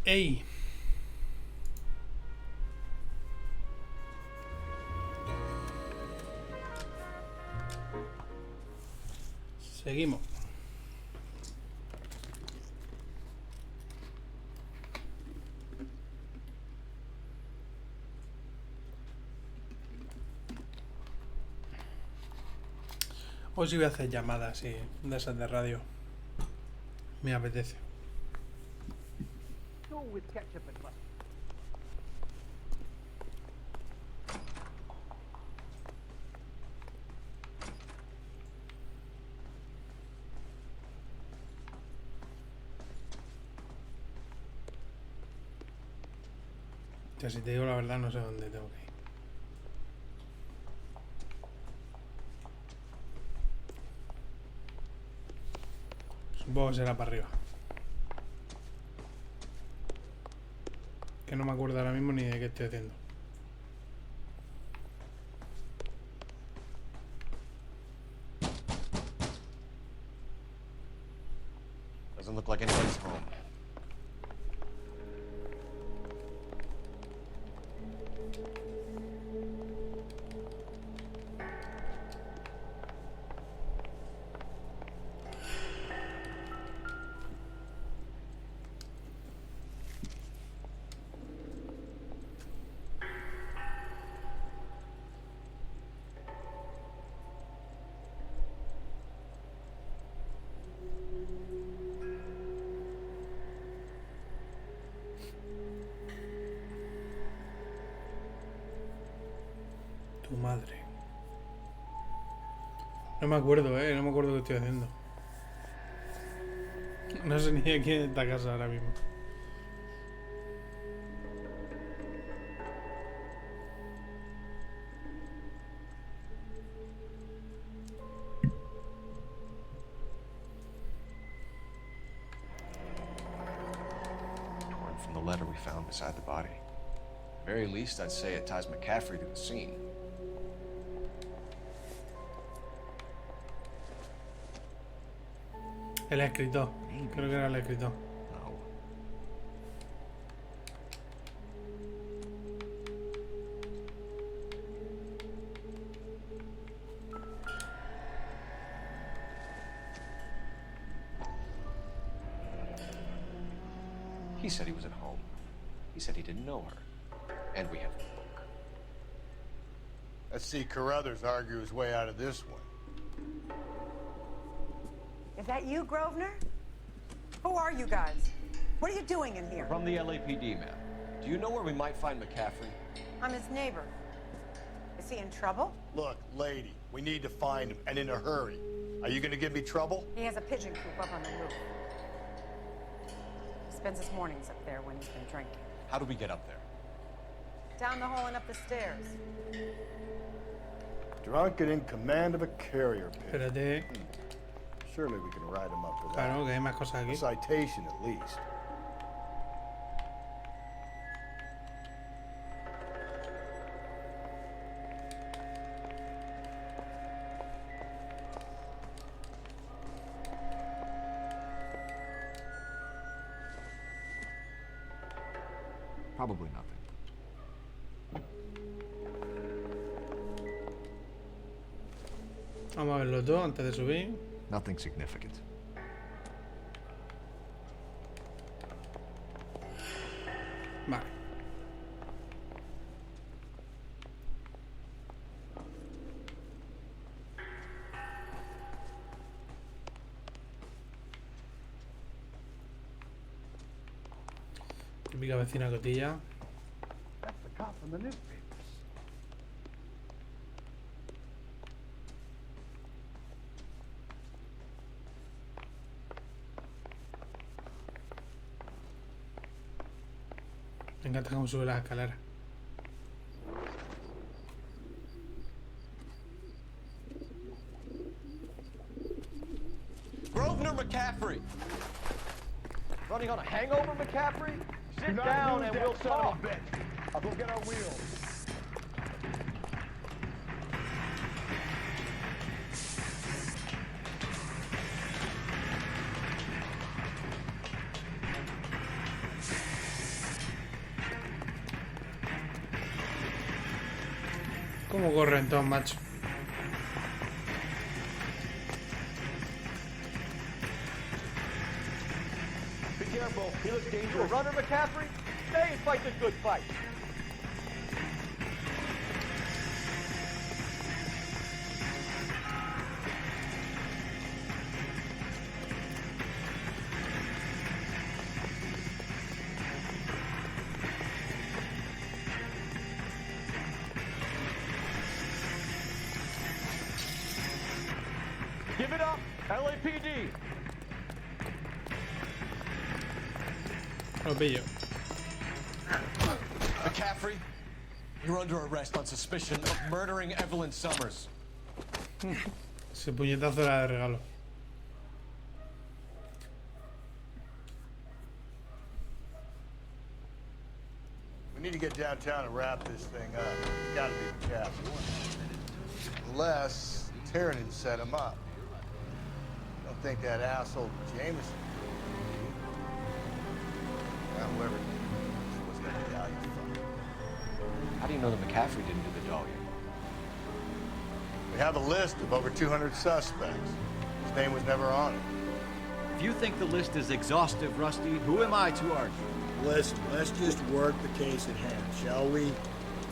¡Ey! Seguimos. Hoy sí voy a hacer llamadas, sí, de esas de radio. Me apetece. O sea, si te digo la verdad, no sé dónde tengo que ir. Supongo que será para arriba. Que no me acuerdo ahora mismo ni de qué estoy haciendo. Doesn't look like anybody's home. Tu madre. No me acuerdo, no me acuerdo qué estoy haciendo. No sé ni de quién es esta casa ahora mismo. Torn from the letter we found beside the body. At the very least, I'd say it ties McCaffrey to the scene. El escritor. Creo que era el escritor. No. He said he was at home. He said he didn't know her. And we have the book. Let's see Carruthers argue his way out of this one. Is that you, Grosvenor? Who are you guys? What are you doing in here? From the LAPD, ma'am. Do you know where we might find McCaffrey? I'm his neighbor. Is he in trouble? Look, lady, we need to find him, and in a hurry. Are you gonna give me trouble? He has a pigeon coop up on the roof. He spends his mornings up there when he's been drinking. How do we get up there? Down the hall and up the stairs. Drunk and in command of a carrier pigeon. Espérate. Surely we can ride him up for that. Claro, que hay más cosas A aquí. citation, at least. Probably nothing. Vamos a verlos dos antes de subir. Nothing significant. Vale. Típica vecina cotilla. That's the cop from the newspapers. Me encanta cómo sube las escaleras. Grosvenor McCaffrey! Running on a hangover, McCaffrey? Sit down and we'll talk. I'll go get our wheels. ¿Cómo corren todos, macho? Be careful. He looks dangerous. You a runner, McCaffrey? Stay and fight the good fight. Give it up, LAPD. Lo pillo. McCaffrey, you're under arrest on suspicion of murdering Evelyn Summers. Ese puñetazo era de regalo. We need to get downtown and wrap this thing up. It's gotta be the cap. Unless Tiernan set him up. I don't think that asshole Jameson. Whoever was gonna be out here. How do you know that McCaffrey didn't do the dogging? We have a list of over 200 suspects. His name was never on it. If you think the list is exhaustive, Rusty, who am I to argue? Listen, let's just work the case at hand, shall we?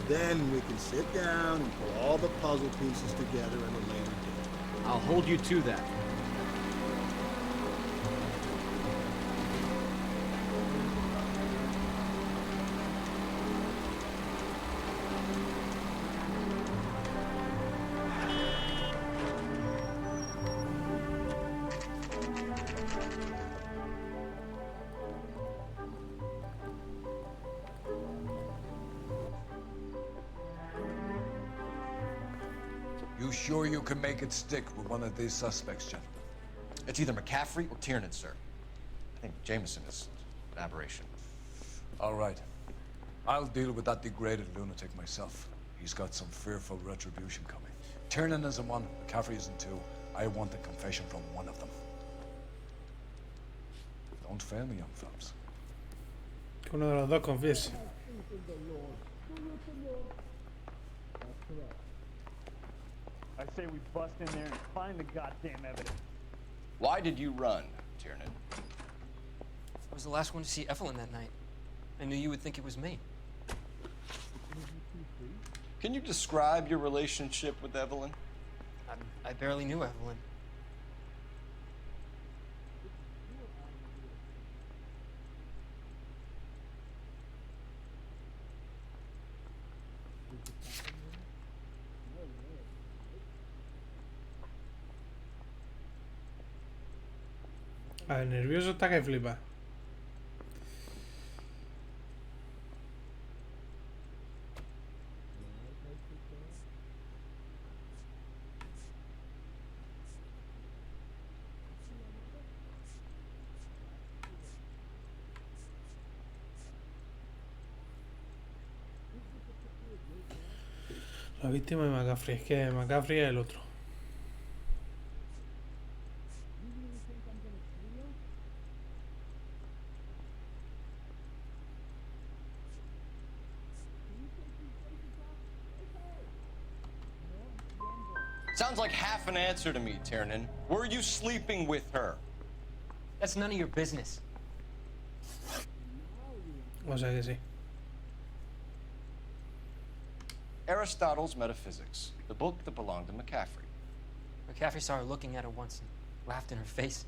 Then we can sit down and put all the puzzle pieces together at a later date. I'll hold you to that. You sure you can make it stick with one of these suspects, gentlemen? It's either McCaffrey or Tiernan, sir. I think Jameson is an aberration. All right. I'll deal with that degraded lunatic myself. He's got some fearful retribution coming. Tiernan isn't one, McCaffrey isn't two. I want a confession from one of them. Don't fail me, young fellas. Que uno de los dos confiese. I say we bust in there and find the goddamn evidence. Why did you run, Tiernan? I was the last one to see Evelyn that night. I knew you would think it was me. Can you describe your relationship with Evelyn? I barely knew Evelyn. A ver, nervioso está que flipa. La víctima de McCaffrey, es que McCaffrey es el otro. Sounds like half an answer to me, Tiernan. Were you sleeping with her? That's none of your business. O sea que sí. Aristotle's Metaphysics, the book that belonged to McCaffrey. McCaffrey saw her looking at her once and laughed in her face.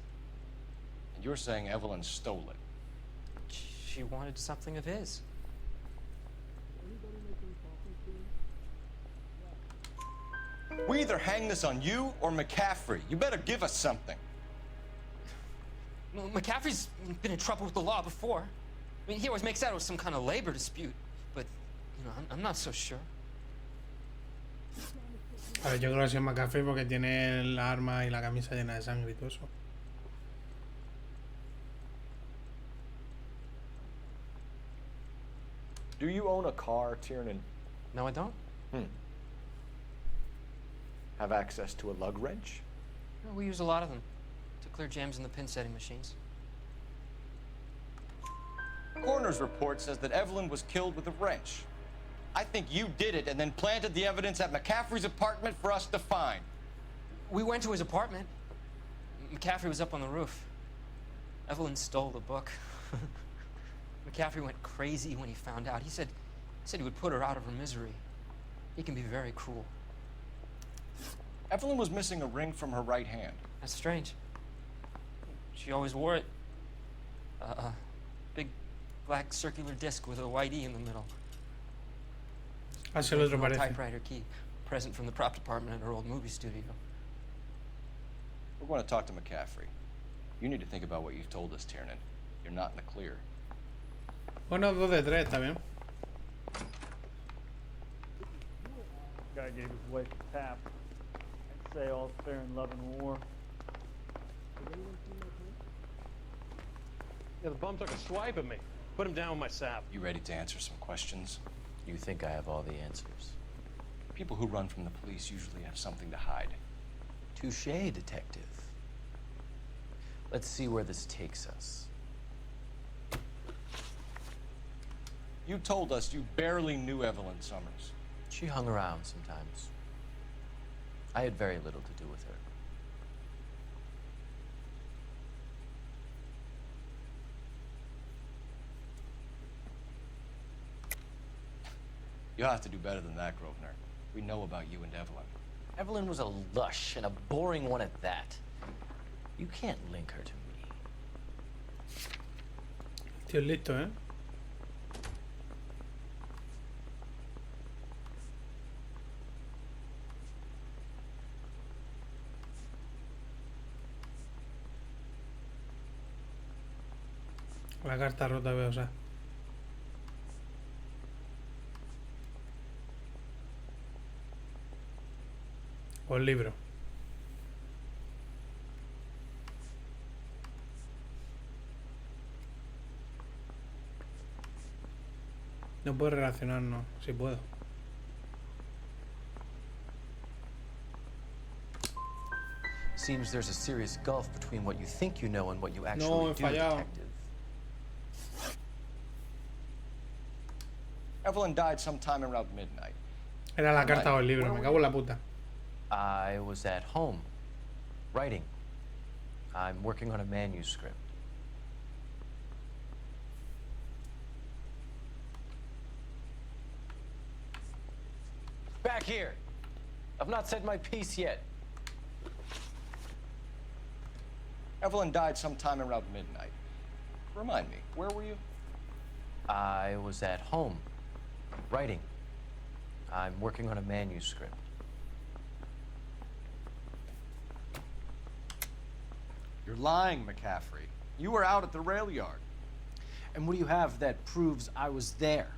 And you're saying Evelyn stole it. She wanted something of his. We either hang this on you or McCaffrey. You better give us something. Well, McCaffrey's been in trouble with the law before. I mean, he always makes out it was some kind of labor dispute. But, you know, I'm not so sure. A ver, yo creo que sí es McCaffrey porque tiene el arma y la camisa llena de sangre y todo eso. Do you own a car, Tiernan? No, I don't. Have access to a lug wrench? No, we use a lot of them to clear jams in the pin setting machines. Coroner's report says that Evelyn was killed with a wrench. I think you did it and then planted the evidence at McCaffrey's apartment for us to find. We went to his apartment. McCaffrey was up on the roof. Evelyn stole the book. McCaffrey went crazy when he found out. He said he would put her out of her misery. He can be very cruel. Evelyn was missing a ring from her right hand. That's strange. She always wore it. Big black circular disc with a white E in the middle. Así el otro parece. Typewriter key, present from the prop department at her old movie studio. We're going to talk to McCaffrey. You need to think about what you've told us, Tiernan. You're not in the clear. Bueno, 2 de 3, está bien. Guy gave his wife a tap. I'd say all's fair in love and war. Yeah, the bum took a swipe at me. Put him down with my sap. You ready to answer some questions? You think I have all the answers? People who run from the police usually have something to hide. Touché, detective. Let's see where this takes us. You told us you barely knew Evelyn Summers. She hung around sometimes. I had very little to do with her. You'll have to do better than that, Grosvenor. We know about you and Evelyn. Evelyn was a lush, and a boring one at that. You can't link her to me. Tío, listo, ¿eh? La carta rota veo, o sea. O el libro. No puedo relacionarnos, si puedo. Seems there's a serious gulf between what you think you know and what you actually No, he do, fallado. detective. Evelyn died sometime around midnight. Era la carta o el libro, me cago en la puta. I was at home, writing. I'm working on a manuscript. Back here! I've not said my piece yet. Evelyn died sometime around midnight. Remind me, where were you? I was at home, writing. I'm working on a manuscript. You're lying, McCaffrey. You were out at the rail yard. And what do you have that proves I was there?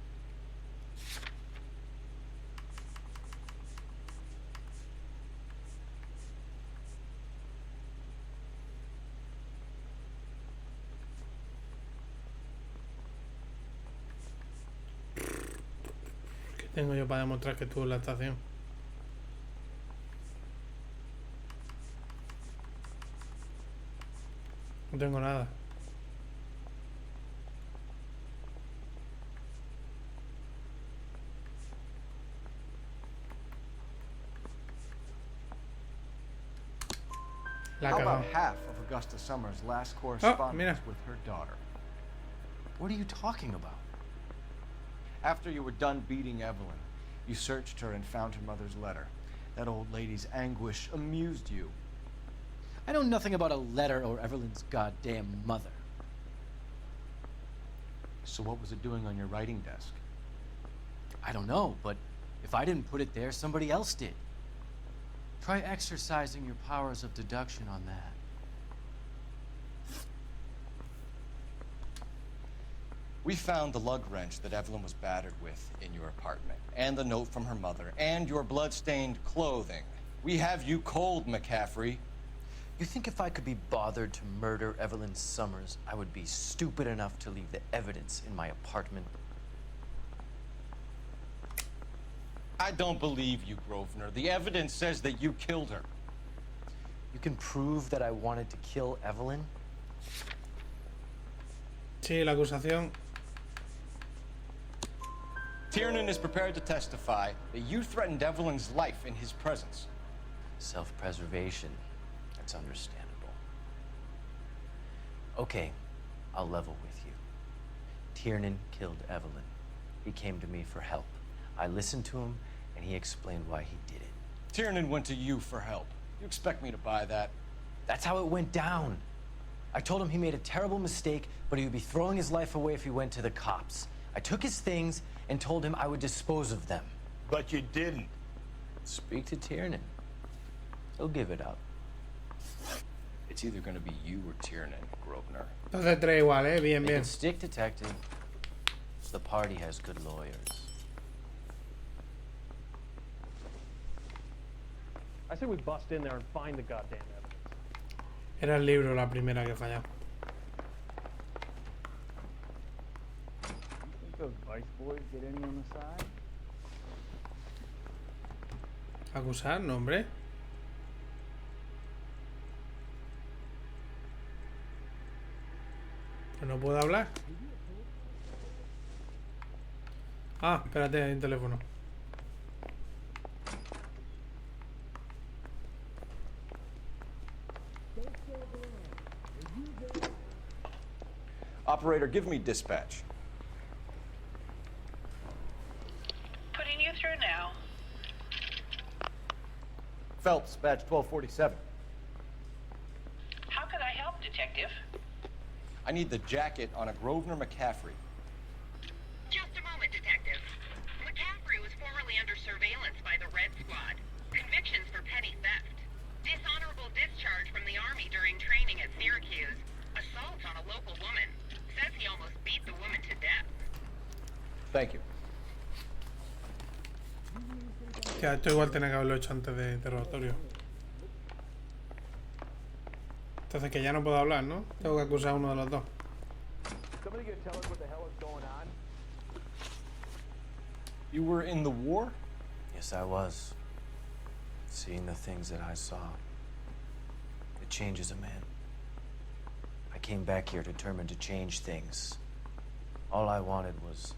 ¿Qué tengo yo para demostrar que estuve en la estación? No tengo nada. La How about cagado. half of Augusta Summers' last mira. correspondence with her daughter? What are you talking about? After you were done beating Evelyn, you searched her and found her mother's letter. That old lady's anguish amused you. I know nothing about a letter or Evelyn's goddamn mother. So what was it doing on your writing desk? I don't know, but if I didn't put it there, somebody else did. Try exercising your powers of deduction on that. We found the lug wrench that Evelyn was battered with in your apartment, and the note from her mother, and your blood-stained clothing. We have you cold, McCaffrey. You think if I could be bothered to murder Evelyn Summers, I would be stupid enough to leave the evidence in my apartment? I don't believe you, Grosvenor. The evidence says that you killed her. You can prove that I wanted to kill Evelyn? Sí, la acusación. Tiernan is prepared to testify that you threatened Evelyn's life in his presence. Self-preservation. That's understandable. Okay, I'll level with you. Tiernan killed Evelyn. He came to me for help. I listened to him, and he explained why he did it. Tiernan went to you for help. You expect me to buy that? That's how it went down. I told him he made a terrible mistake, but he would be throwing his life away if he went to the cops. I took his things and told him I would dispose of them. But you didn't. Speak to Tiernan. He'll give it up. It's either going to be you or Tiernan, Grosvenor. Entonces tres igual, bien, They bien. can stick, detective. The party has good lawyers. I say we bust in there and find the goddamn evidence. Era el libro la primera que fallaba. You think those Vice boys get any on the side? Acusar, no, hombre. Pues no puedo hablar. Ah, espérate, hay un teléfono. Operator, give me dispatch. Putting you through now. Phelps, badge 1247. How can I help, Detective? I need the jacket on a Grosvenor McCaffrey. Just a moment, Detective. McCaffrey was formerly under surveillance by the Red Squad. Convictions for petty theft. Dishonorable discharge from the Army during training at Syracuse. Assault on a local woman. Says he almost beat the woman to death. Thank you. Ya, esto igual tenía que haberlo hecho antes de interrogatorio. Entonces que ya no puedo hablar, ¿no? Tengo que acusar a uno de los dos. Somebody gonna tell us what the hell is going on? You were in the war? Yes, I was. Seeing the things that I saw. It changes a man. I came back here determined to change things. All I wanted was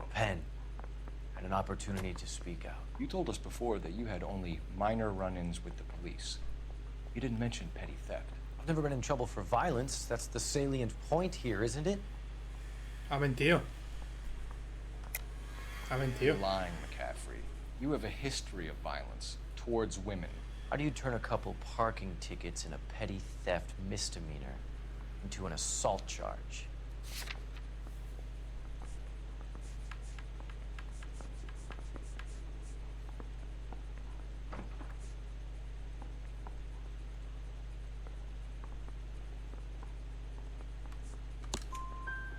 a pen and an opportunity to speak out. You told us before that you had only minor run-ins with the police. You didn't mention petty theft. I've never been in trouble for violence. That's the salient point here, isn't it? Ha mentido. Ha mentido. You're lying, McCaffrey. You have a history of violence towards women. How do you turn a couple parking tickets and a petty theft misdemeanor into an assault charge?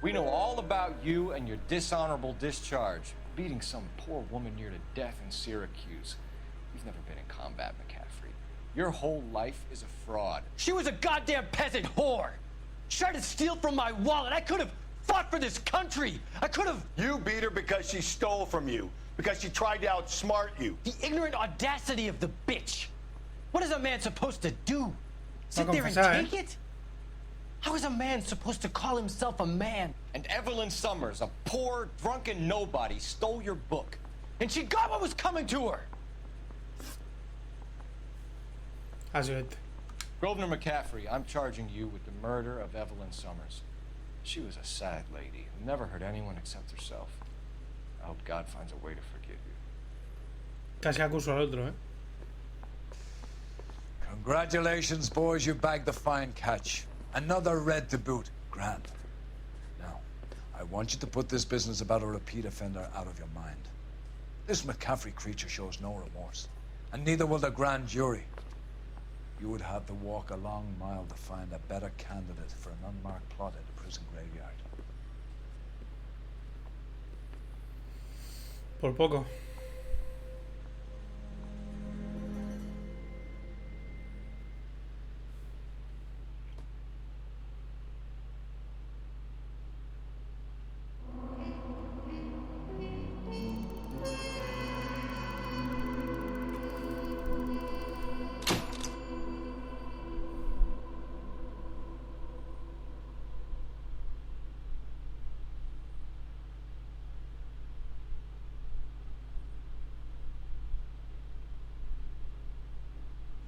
We know all about you and your dishonorable discharge, beating some poor woman near to death in Syracuse. You've never been in combat, McCaffrey. Your whole life is a fraud. She was a goddamn peasant whore! She tried to steal from my wallet. I could have fought for this country. I could have... You beat her because she stole from you, because she tried to outsmart you. The ignorant audacity of the bitch. What is a man supposed to do? Sit Va a there and confesar, take it? How is a man supposed to call himself a man? And Evelyn Summers, a poor, drunken nobody, stole your book. And she got what was coming to her. Ha sido este. Grosvenor McCaffrey, I'm charging you with the murder of Evelyn Summers. She was a sad lady who never hurt anyone except herself. I hope God finds a way to forgive you. Casi acuso al otro, ¿eh? Congratulations, boys. You bagged the fine catch. Another red to boot. Grand. Now, I want you to put this business about a repeat offender out of your mind. This McCaffrey creature shows no remorse, and neither will the grand jury. You would have to walk a long mile to find a better candidate for an unmarked plot at the prison graveyard. Por poco.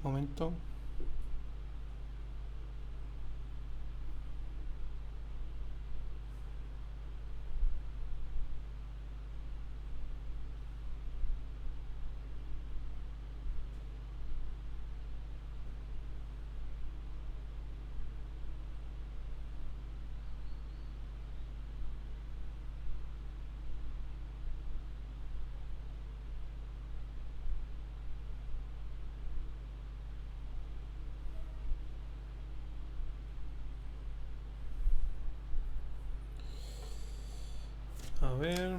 Momento. A ver.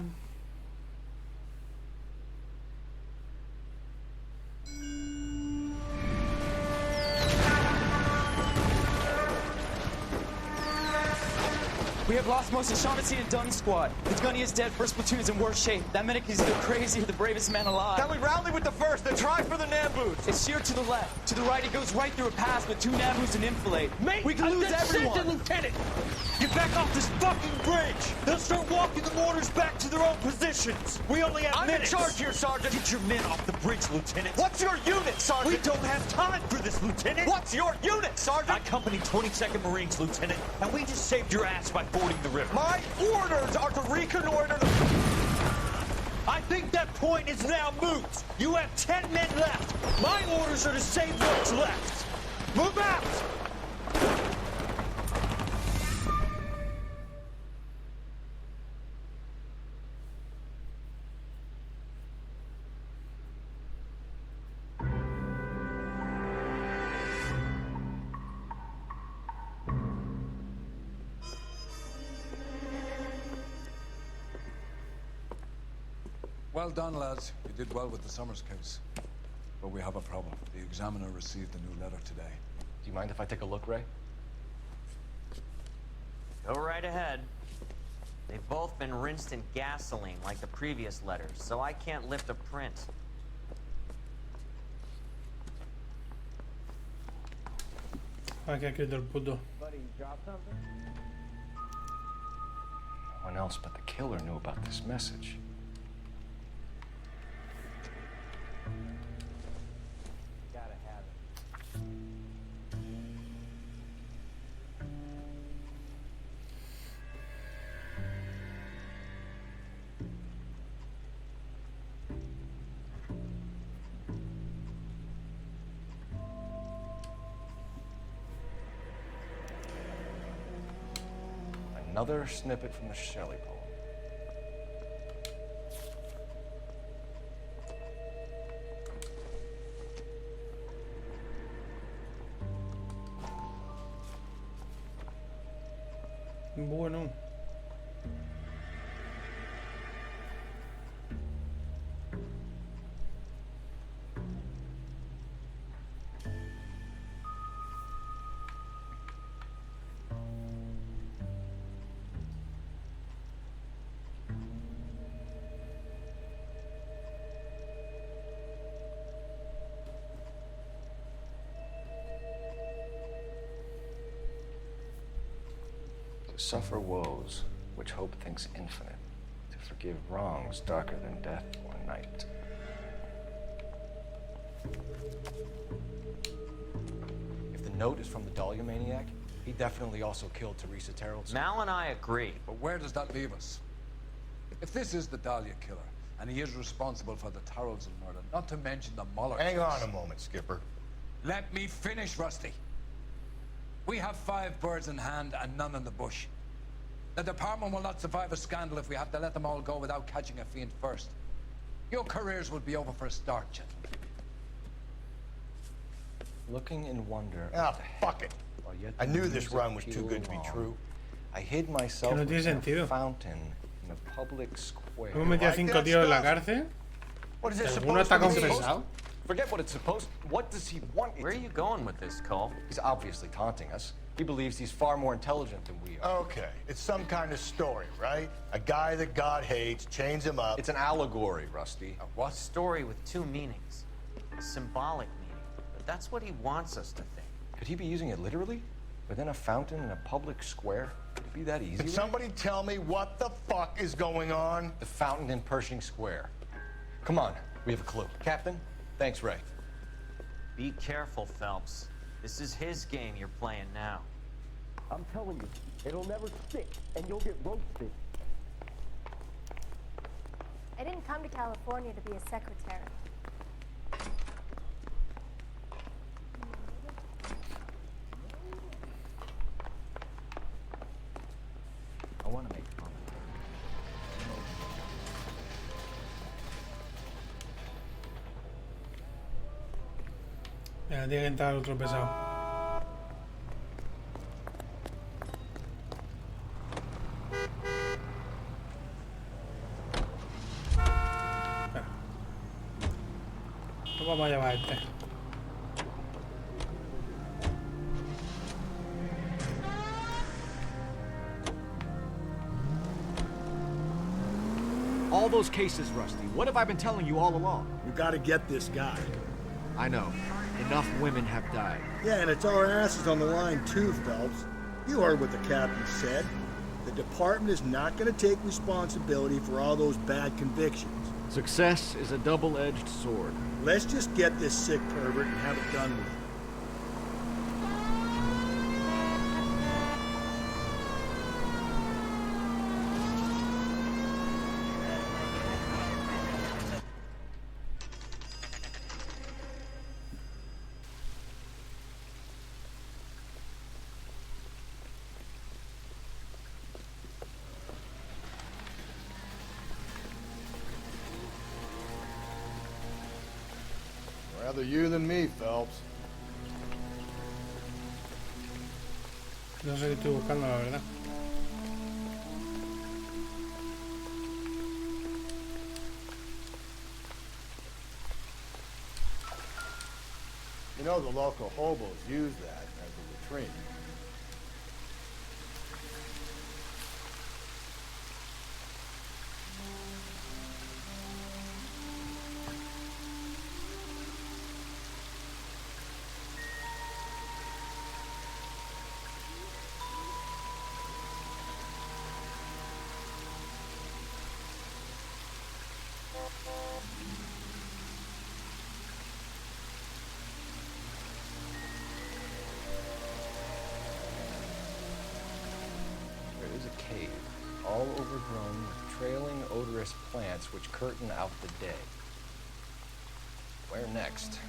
We have lost most of Shaughnessy and Dunn's squad. The gunny is dead, first platoon's in worse shape. That medic is either crazy or the bravest man alive. Then we rally with the first, then try for the Nambus. It's sheer to the left. To the right, it goes right through a pass with 2 Nambus and enfilade. Mate, we can lose everyone. Lieutenant! Get back off this fucking bridge! They'll start walking the mortars back to their own positions! We only have minutes! I'm in charge here, Sergeant! Get your men off the bridge, Lieutenant! What's your unit, Sergeant? We don't have time for this, Lieutenant! What's your unit, Sergeant? I company 22nd Marines, Lieutenant, and we just saved your ass by fording the river. My orders are to reconnoiter the... I think that point is now moot! You have 10 men left! My orders are to save what's left! Move out! Well done, lads. You did well with the Summers case. But we have a problem. The examiner received a new letter today. Do you mind if I take a look, Ray? Go right ahead. They've both been rinsed in gasoline like the previous letters, so I can't lift a print. Aquí ha escrito el puto. Buddy, drop something? No one else but the killer knew about this message. Gotta have it. Another snippet from the Shelley poem. Bueno. To suffer woes which hope thinks infinite, to forgive wrongs darker than death or night. If the note is from the Dahlia maniac, he definitely also killed Teresa Terrell. Mal and I agree. But where does that leave us? If this is the Dahlia killer, and he is responsible for the Tarrells murder, not to mention the Muller Hang case. on a moment, Skipper. Let me finish, Rusty. We have 5 birds in hand and none in the bush. The department will not survive a scandal if we have to let them all go without catching a fiend first. Your careers will be over for a start, gentlemen. Looking in wonder. Ah, fuck it. I knew this run was too good to be true. I hid myself Que no tiene in a sentido. fountain in a public square. Hemos metido a 5 tíos en la cárcel. What is this ¿Alguno supposed está to be? confesado? Forget what it's supposed. What does he want? Where are you going with this, Cole? He's obviously taunting us. He believes he's far more intelligent than we are. Okay, it's some kind of story, right? A guy that God hates, chains him up. It's an allegory, Rusty. A what? Story with 2 meanings. A symbolic meaning. But that's what he wants us to think. Could he be using it literally? Within a fountain in a public square? Could it be that easy? Can somebody tell me what the fuck is going on? The fountain in Pershing Square. Come on, we have a clue. Captain, thanks, Ray. Be careful, Phelps. This is his game you're playing now. I'm telling you, it'll never stick, and you'll get roasted. I didn't come to California to be a secretary. I want to make a comment. Mira, tiene que entrar otro pesado. Espera. ¿Cómo vamos a llevar a este? All those cases, Rusty. What have I been telling you all along? We gotta get this guy. I know. Enough women have died. Yeah, and it's our asses on the line too, Phelps. You heard what the captain said. The department is not gonna take responsibility for all those bad convictions. Success is a double-edged sword. Let's just get this sick pervert and have it done with. Rather you than me, Phelps. No sé qué estoy buscando, la verdad. You know the local hobos use that as a retreat. There is a cave, all overgrown with trailing, odorous plants which curtain out the day. Where next?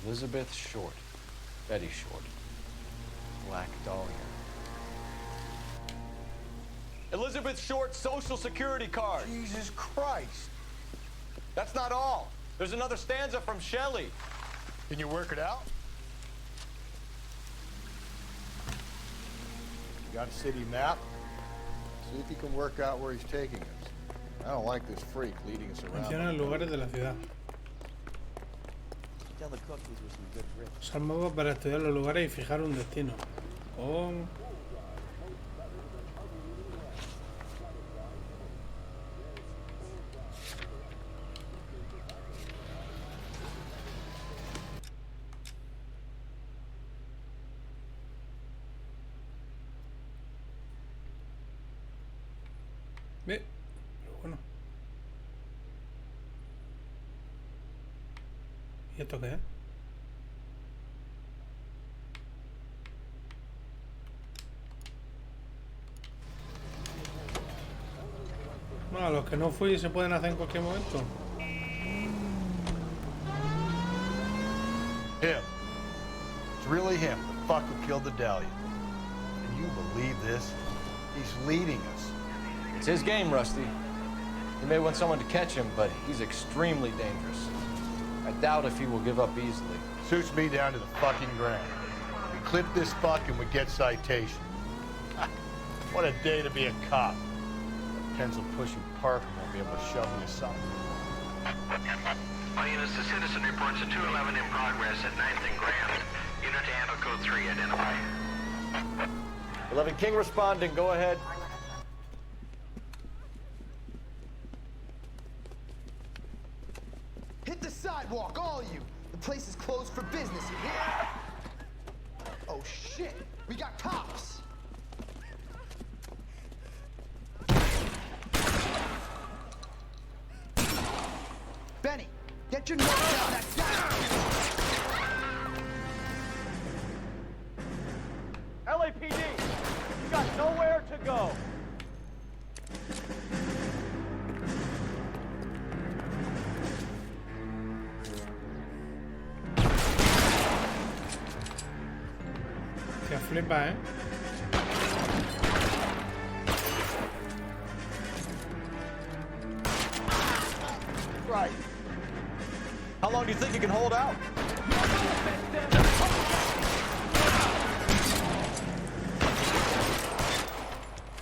Elizabeth Short. Betty Short. Black Dahlia. Elizabeth Short's social security card. Jesus Christ. That's not all. There's another stanza from Shelley. Can you work it out? You got a city map? See if you can work out where he's taking us. I don't like this freak leading us around. Menciona lugares de la ciudad. Usar mapa para estudiar los lugares y fijar un destino. Oh. Pero bueno. ¿Y esto qué es? No, los que no fui se pueden hacer en cualquier momento. Him. It's really him, the fuck who killed the Dahlia. Can you believe this? He's leading us. It's his game, Rusty. He may want someone to catch him, but he's extremely dangerous. I doubt if he will give up easily. Suits me down to the fucking ground. We clip this fuck and we get citation. What a day to be a cop. That pencil-pushing Parker won't be able to shove me aside. All units, the citizen reports a 211 in progress at 9th and Grand. Unit to handle code 3, identify. 11 King responding, go ahead. Hit the sidewalk, all of you! The place is closed for business, you hear? Oh Oh shit! We got cops! Benny, get your nose down that guy! LAPD, you got nowhere to go. Que flipa, ¿eh? Right. How long do you think you can hold out?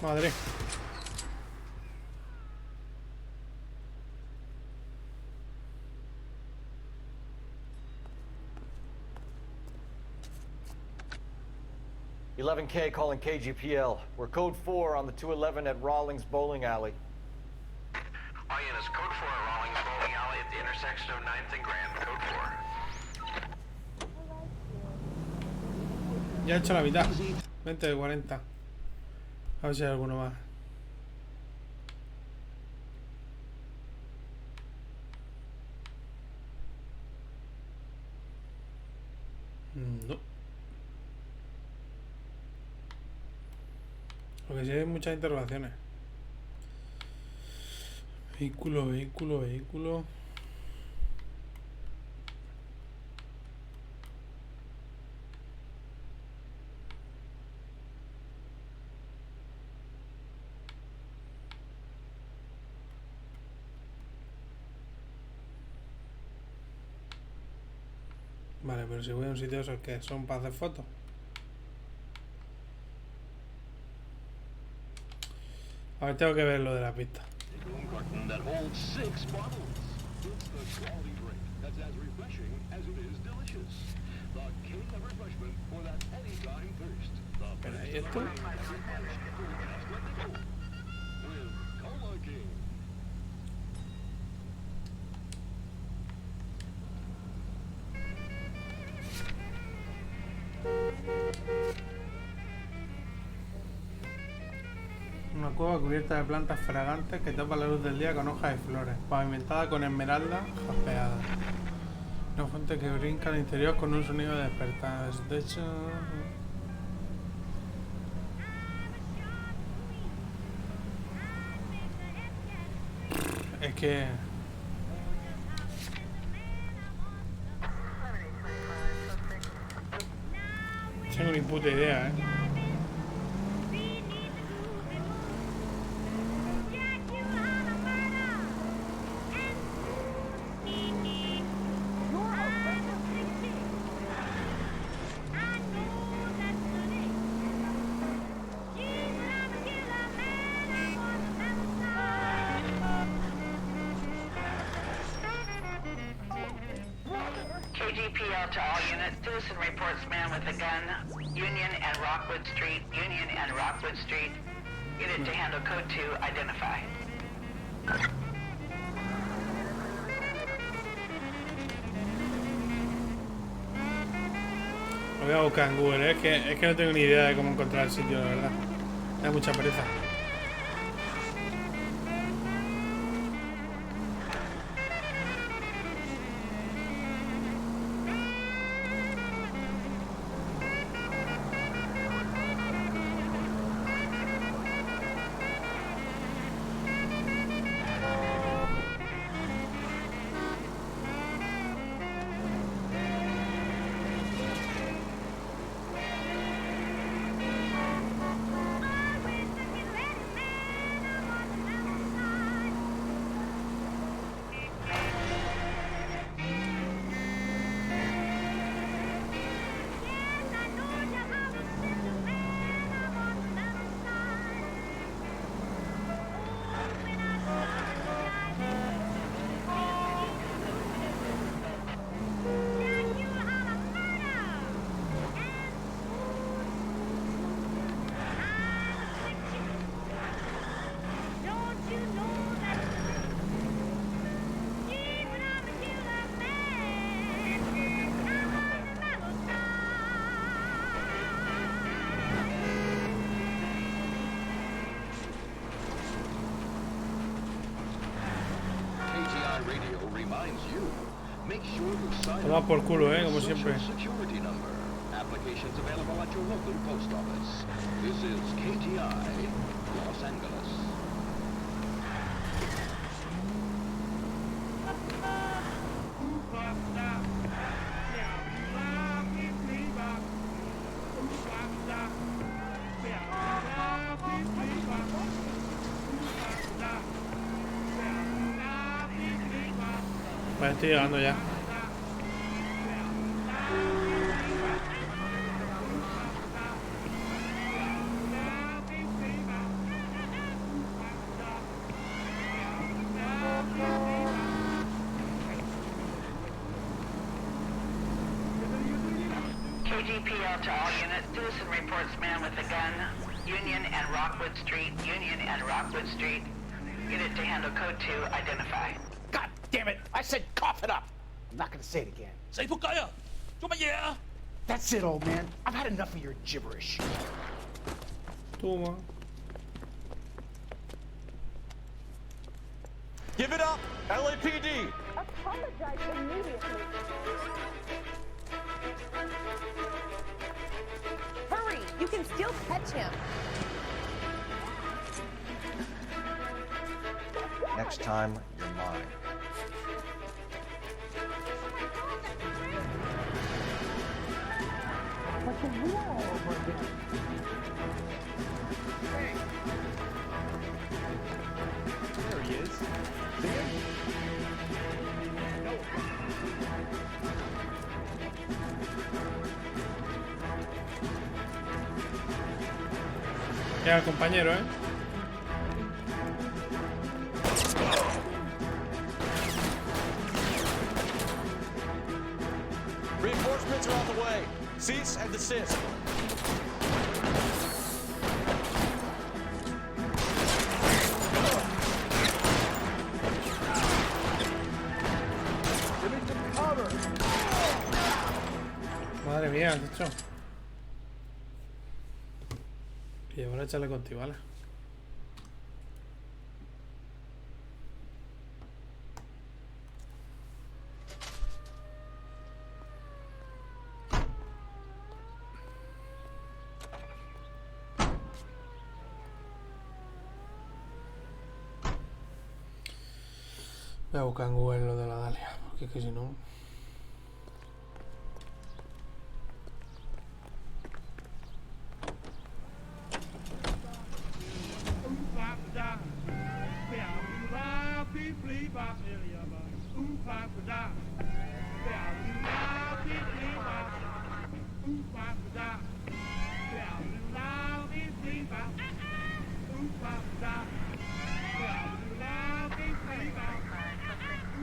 Madre. $11K calling KGPL. We're code 4 on the 211 at Rawlings Bowling Alley. All units, code 4 at Rawlings Bowling Alley at the intersection of 9th and Grand, code 4. Ya he hecho la mitad. 20 de 40. A ver si hay alguno más. No. Porque sí hay muchas interrogaciones. Vehículo, vehículo, vehículo. Vale, pero si voy a un sitio de esos que son para hacer fotos. A ver, tengo que ver lo de la pista. That holds 6 bottles. It's the quality drink that's as refreshing as it is delicious. The king of refreshment for that anytime thirst. The ¿Y esto? with Cola King. Una cueva cubierta de plantas fragantes que tapa la luz del día con hojas y flores, pavimentada con esmeraldas jaspeadas. Una fuente que brinca al interior con un sonido de despertar. De hecho, es que tengo ni puta idea, ¿eh? KGPL to all units. Citizen reports man with a gun. Union and Rockwood Street. Union and Rockwood Street. Unit to handle code 2. Identify. Lo voy a buscar en Google, ¿eh? Es que no tengo ni idea de cómo encontrar el sitio, la verdad. Me da mucha pereza. Make sure you sign Toma up por culo, with como your siempre. Social Security number. Applications available at your local post office. This is KGI, Los Angeles. Vale, estoy llegando ya. KGPL to all units. Citizen reports man with a gun. Union and Rockwood Street. Union and Rockwood Street. Unit to handle code 2. Identify. God damn it! I said cough it up! I'm not gonna say it again. Say That's it, old man. I've had enough of your gibberish. Toma. Give it up, LAPD. Apologize immediately. Hurry! You can still catch him. Next time, you're mine. There he is. See him? Ya, compañero, ¿eh? Reinforcements are on the way. Cease and desist. Give me some cover. Madre mía, has hecho. Y ahora echarle contigo, ¿vale? Voy a buscar en Google lo de la Dalia, porque es que si no...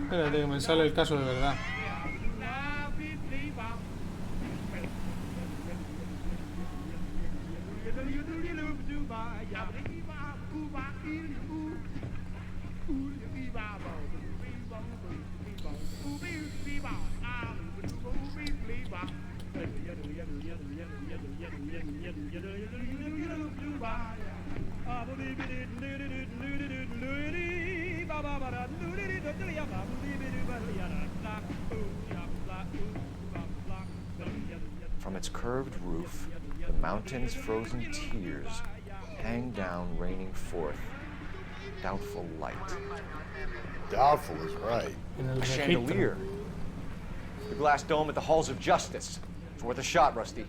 Espérate que me sale el caso de verdad. From its curved roof, the mountain's frozen tears hang down, raining forth doubtful light. Doubtful is right. A chandelier. The glass dome at the halls of justice. It's worth a shot, Rusty.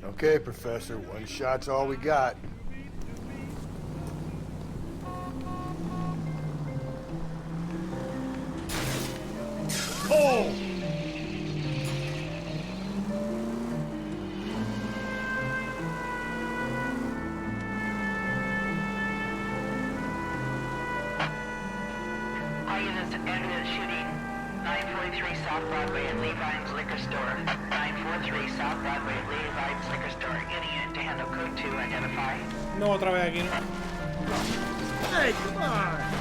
Okay, Professor. One shot's all we got. Oh! All units enter the shooting. 943 South Broadway at Levine's Liquor Store. 943 South Broadway at Levine's Liquor Store. Any unit to handle code 2. Identify. No, otra vez aquí, ¿no? Hey, come on!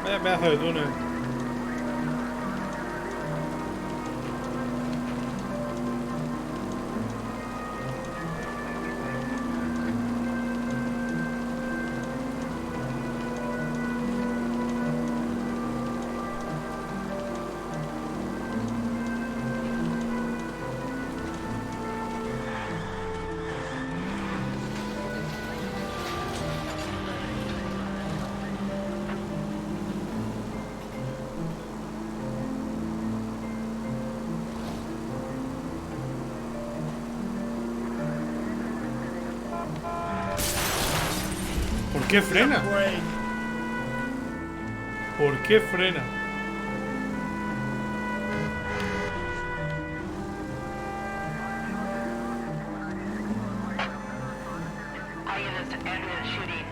Vaya pedazo de túnel. ¿Por qué frena? ¿Por qué frena? All units, ambulance shooting.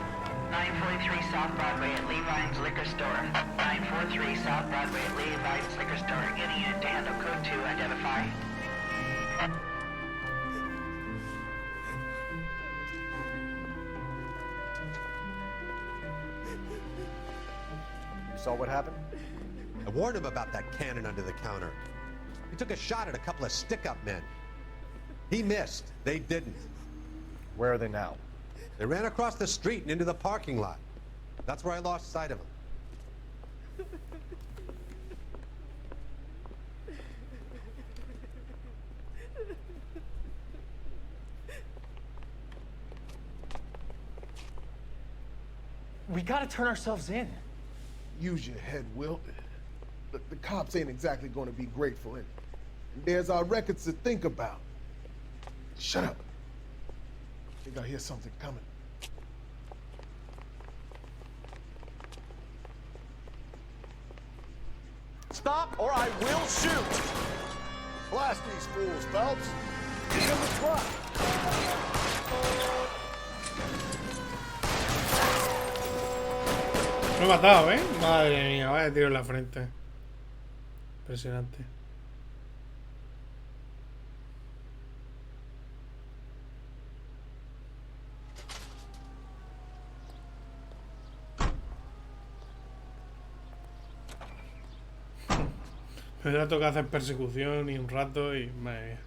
943 South Broadway at Levine's Liquor Store. 943 South Broadway at Levine's Liquor Store. Any unit to handle code 2, identify. Saw what happened? I warned him about that cannon under the counter. He took a shot at a couple of stick-up men. He missed. They didn't. Where are they now? They ran across the street and into the parking lot. That's where I lost sight of them. We gotta turn ourselves in. Use your head, Wilt. The cops ain't exactly going to be grateful, and there's our records to think about. Shut up. I think I hear something coming. Stop or I will shoot! Blast these fools, Phelps. Give them a try. Lo he matado, ¿eh? Madre mía, vaya tiro en la frente. Impresionante. Me hubiera tocado hacer persecución y un rato y... madre mía.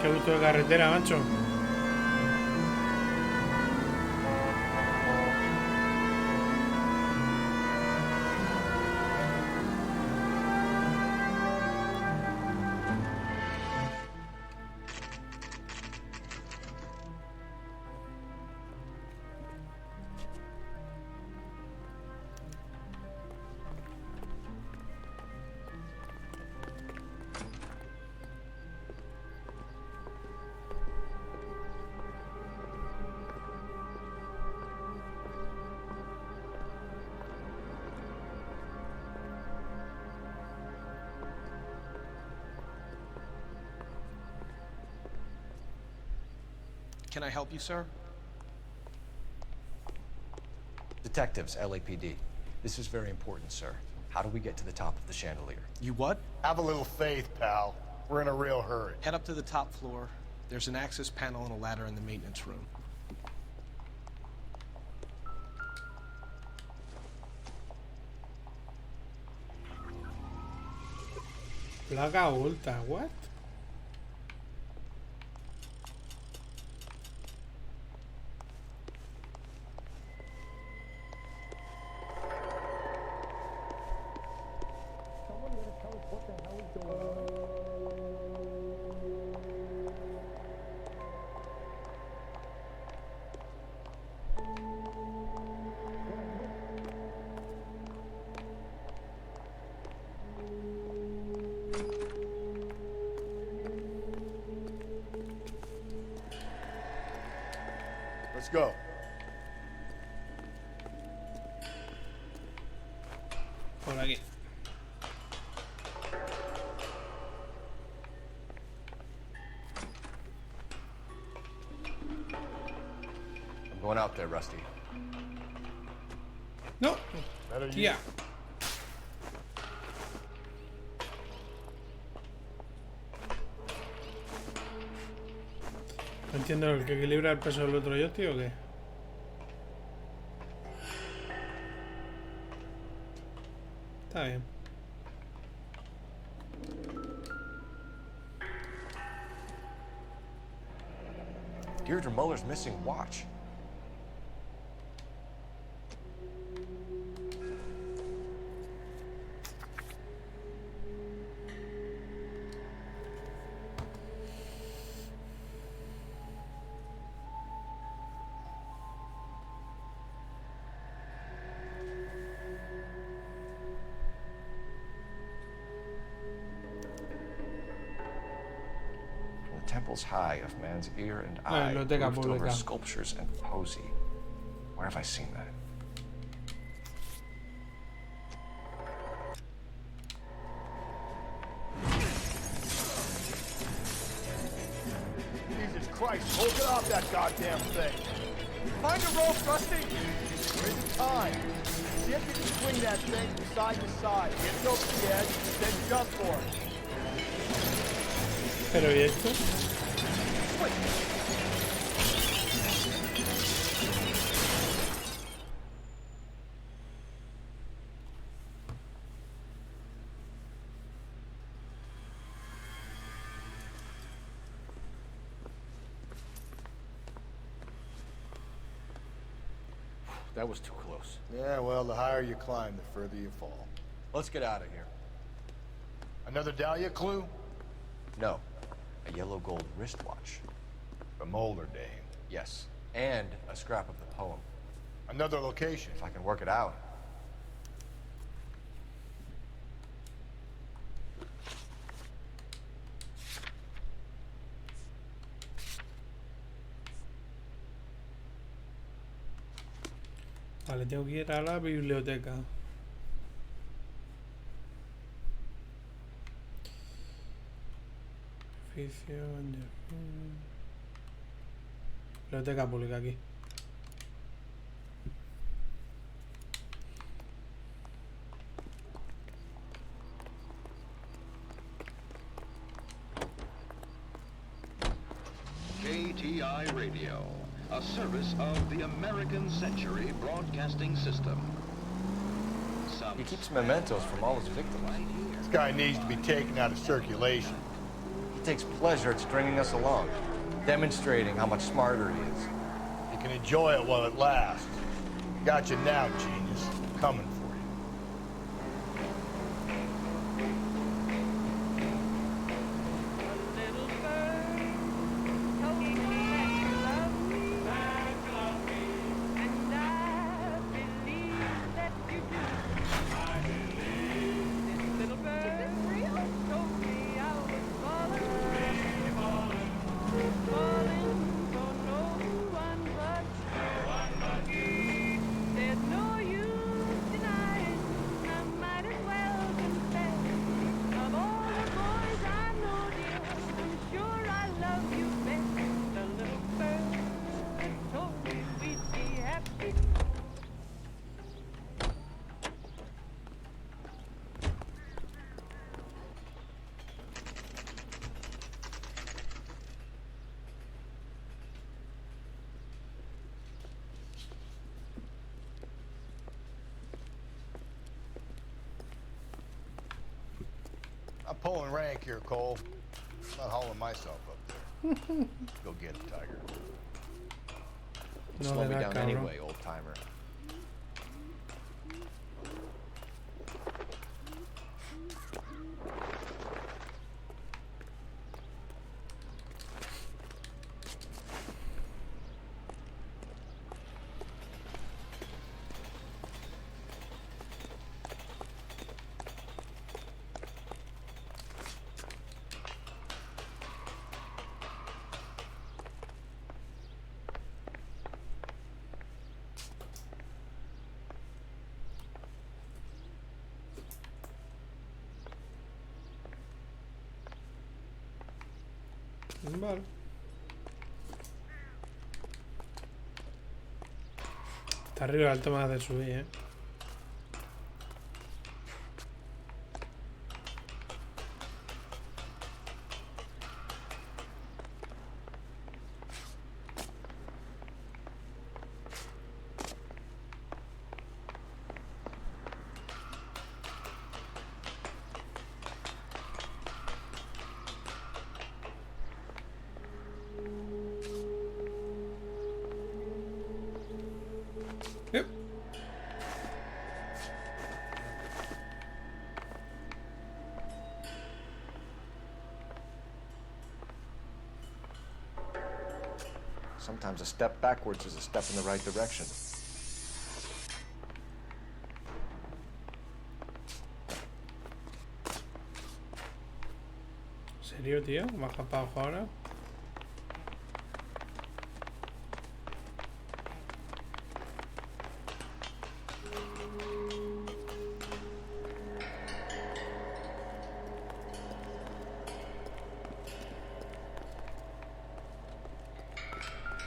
Qué gusto de carretera, macho. Can I help you, sir? Detectives, LAPD. This is very important, sir. How do we get to the top of the chandelier? You what? Have a little faith, pal. We're in a real hurry. Head up to the top floor. There's an access panel and a ladder in the maintenance room. Placa oculta, what? Someone gonna tell us what the hell is going on? go. Por aquí. I'm going out there, Rusty. No. Better you. Yeah. No entiendo el que equilibra el peso del otro yo, tío, o qué. Está bien. Deirdre Muller's missing watch. The temple's high of man's ear and eye, biblioteca roofed over pública. sculptures and poesy. Where have I seen that? Jesus Christ, hold it off that goddamn thing. Find a rope, Rusty! There isn't time. See if you can swing that thing from side to side. Get it over the edge, then jump for it. Pero ¿y esto? That was too close. Yeah, well, the higher you climb, the further you fall. Let's get out of here. Another Dahlia clue? No. A yellow gold wristwatch. From older dame. Yes. And a scrap of the poem. Another location. If I can work it out. Vale, tengo que ir a la biblioteca. Edificio. Biblioteca pública aquí. KTI Radio, a service of the American Century Broadcasting System. He keeps mementos from all his victims. This guy needs to be taken out of circulation. He takes pleasure at stringing us along, demonstrating how much smarter he is. You can enjoy it while it lasts. Got you now, genius. Coming for you. I'm pulling rank here, Cole. I'm not hauling myself up there. Go get it, Tiger. No, slow me down anyway, old timer. Vale. Está arriba el tema de subir, ¿eh? Yep. Sometimes a step backwards is a step in the right direction. ¿En serio, tío? ¿Baja para abajo ahora?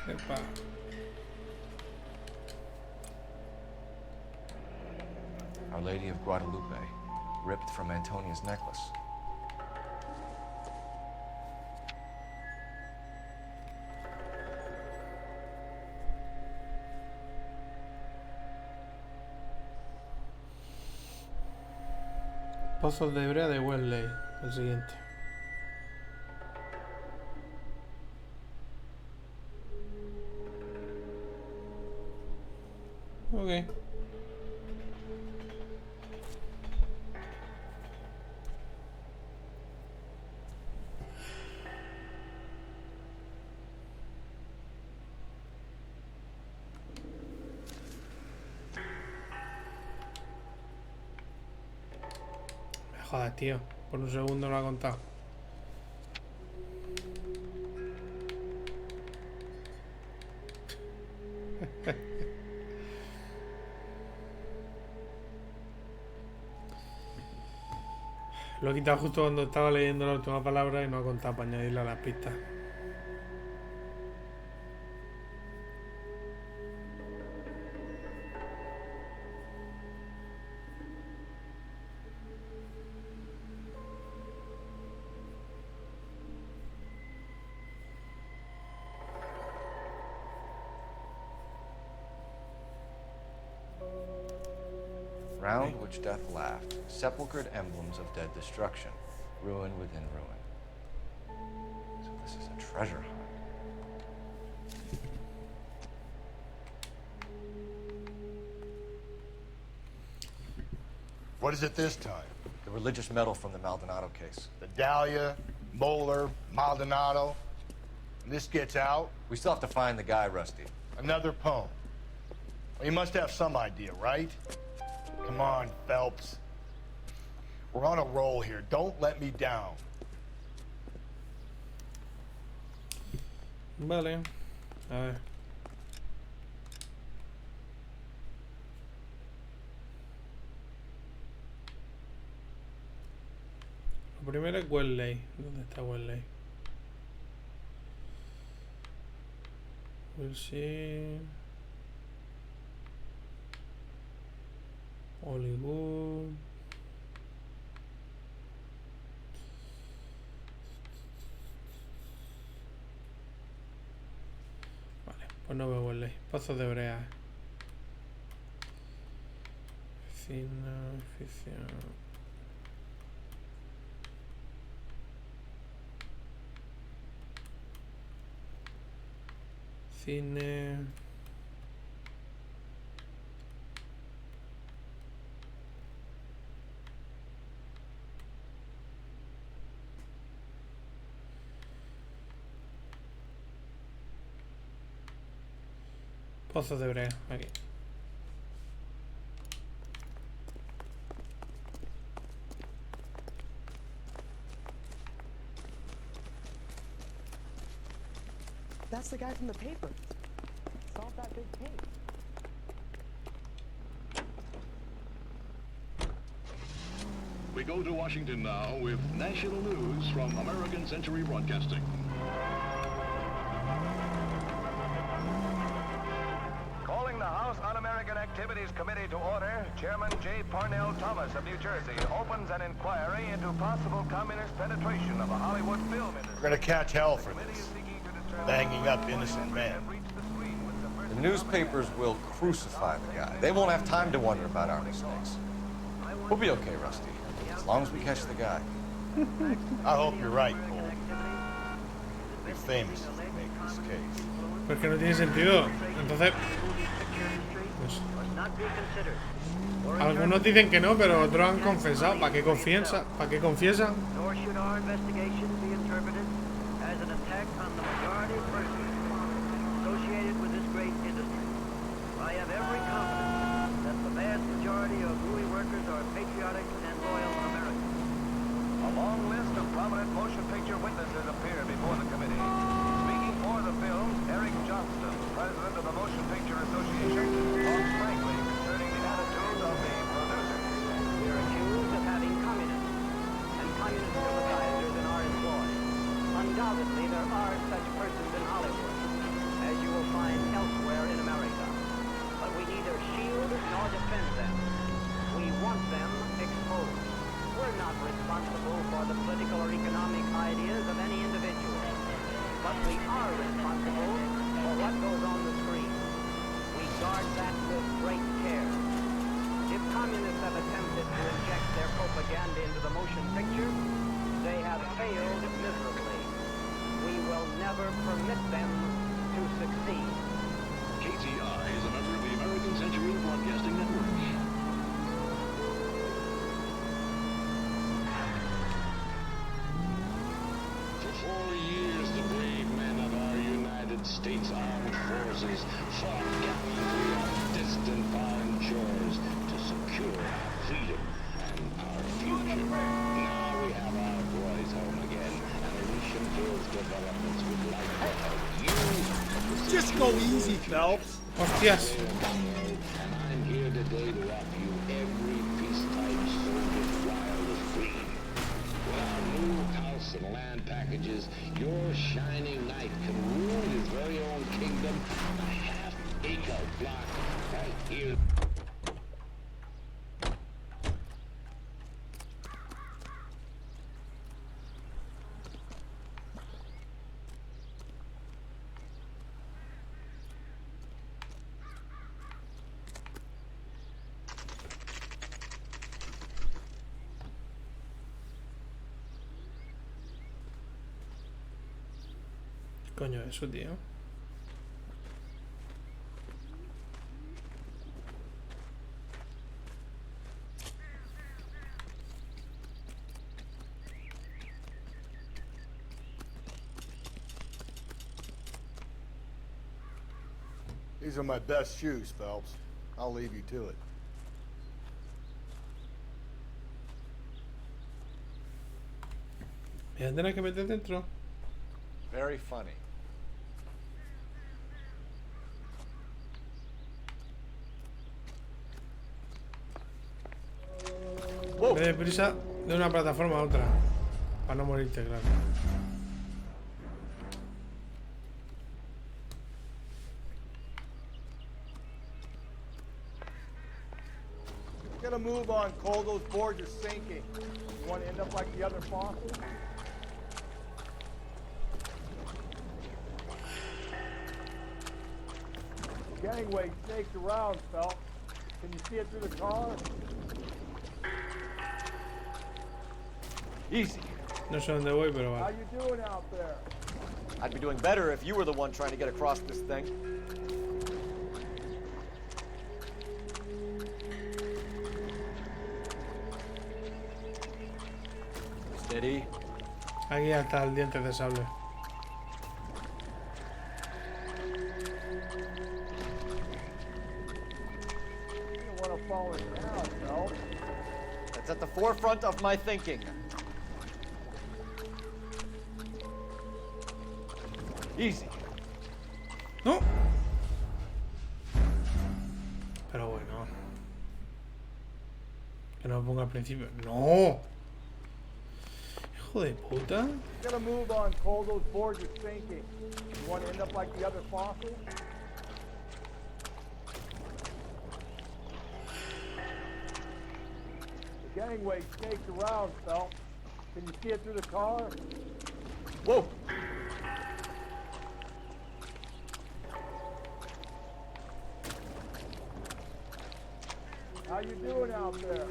Epa. Our Lady of Guadalupe, ripped from Antonia's necklace. Pozos de brea de Wesley, el siguiente. Ok. Joder, tío. Por un segundo no lo ha contado. Lo he quitado justo cuando estaba leyendo la última palabra y no ha contado para añadirle a las pistas. Round which death laughed, sepulchred emblems of dead destruction, ruin within ruin. So this is a treasure hunt. What is it this time? The religious medal from the Maldonado case. The Dahlia, Moeller, Maldonado. And this gets out? We still have to find the guy, Rusty. Another poem. Well, you must have some idea, right? Come on, Phelps. We're on a roll here. Don't let me down. Vale. A ver. Lo primero es Wesley. ¿Dónde está Wesley? Wesley. Hollywood. Vale, pues no veo Wesley. Pozos de brea. Oficina, oficina. Cine. Pozos de brea, aquí. That's the guy from the paper. Solved that big case. We go to Washington now with national news from American Century Broadcasting. Activities Committee to order. Chairman J. Parnell Thomas of New Jersey opens an inquiry into possible communist penetration of the Hollywood film industry. We're gonna catch hell for this. Banging up innocent men. The newspapers will crucify the guy. They won't have time to wonder about our mistakes. We'll be okay, Rusty, as long as we catch the guy. I hope you're right, Cole. You're famous if you make this case. Porque no tiene sentido. Entonces, pues, algunos dicen que no, pero otros han confesado. ¿Para qué confiesan? ¿Para qué confiesan? Nor should our investigation be interpreted as an attack on the majority of persons associated with this great industry. I have every confidence that the vast majority of movie workers are patriotic and loyal Americans. A long list of prominent motion picture witnesses appear before the committee. Speaking for the film, Eric Johnston, president of the Motion Picture Association, talks frankly concerning the attitude of the producers. We are accused of having communists and communist sympathizers in our employ. Undoubtedly, there are such persons in Hollywood, as you will find elsewhere in America. But we neither shield nor defend them. We want them exposed. We're not responsible for the political or economic ideas of any individual. But we are responsible for what goes on the screen. We guard that with great care. If communists have attempted to inject their propaganda into the motion picture, they have failed miserably. We will never permit them to succeed. KTI is a member of the American Century Broadcasting Network. For 4 years, the brave men of our United States Armed Forces fought gallantly on distant foreign shores to secure our freedom and our future. Now we have our boys home again, and the nation feels developments would like to help you. Just go easy, Phelps. Hostias. And I'm here today to offer you every peacetime soldier's wildest dream. With our new house and land packages, your shining knight can rule his very own kingdom on a half-acre block right here. Coño, eso, tío. These are my best shoes, Phelps. I'll leave you to it. Me voy a tener que meter dentro. Very funny. Ve deprisa de una plataforma a otra. Para no morirte, claro. Get a move on, Cole. Those boards are sinking. You want to end up like the other fossils? The gangway snaked around, Phelps. Can you see it through the car? Easy. No sé dónde voy, pero How vale. you doing out there? I'd be doing better if you were the one trying to get across this thing. Steady. Aquí está el diente de sable. You don't want to fall it down, Phelps. That's at the forefront of my thinking. Easy. No. Pero bueno. Que no me ponga al principio. No. Hijo de puta. Get a move on, Cole. Those boards are sinking. You want to end up like the other fossils? gangway snakes around, Phelps. Can you see it through the car? Whoa! How you doing out there?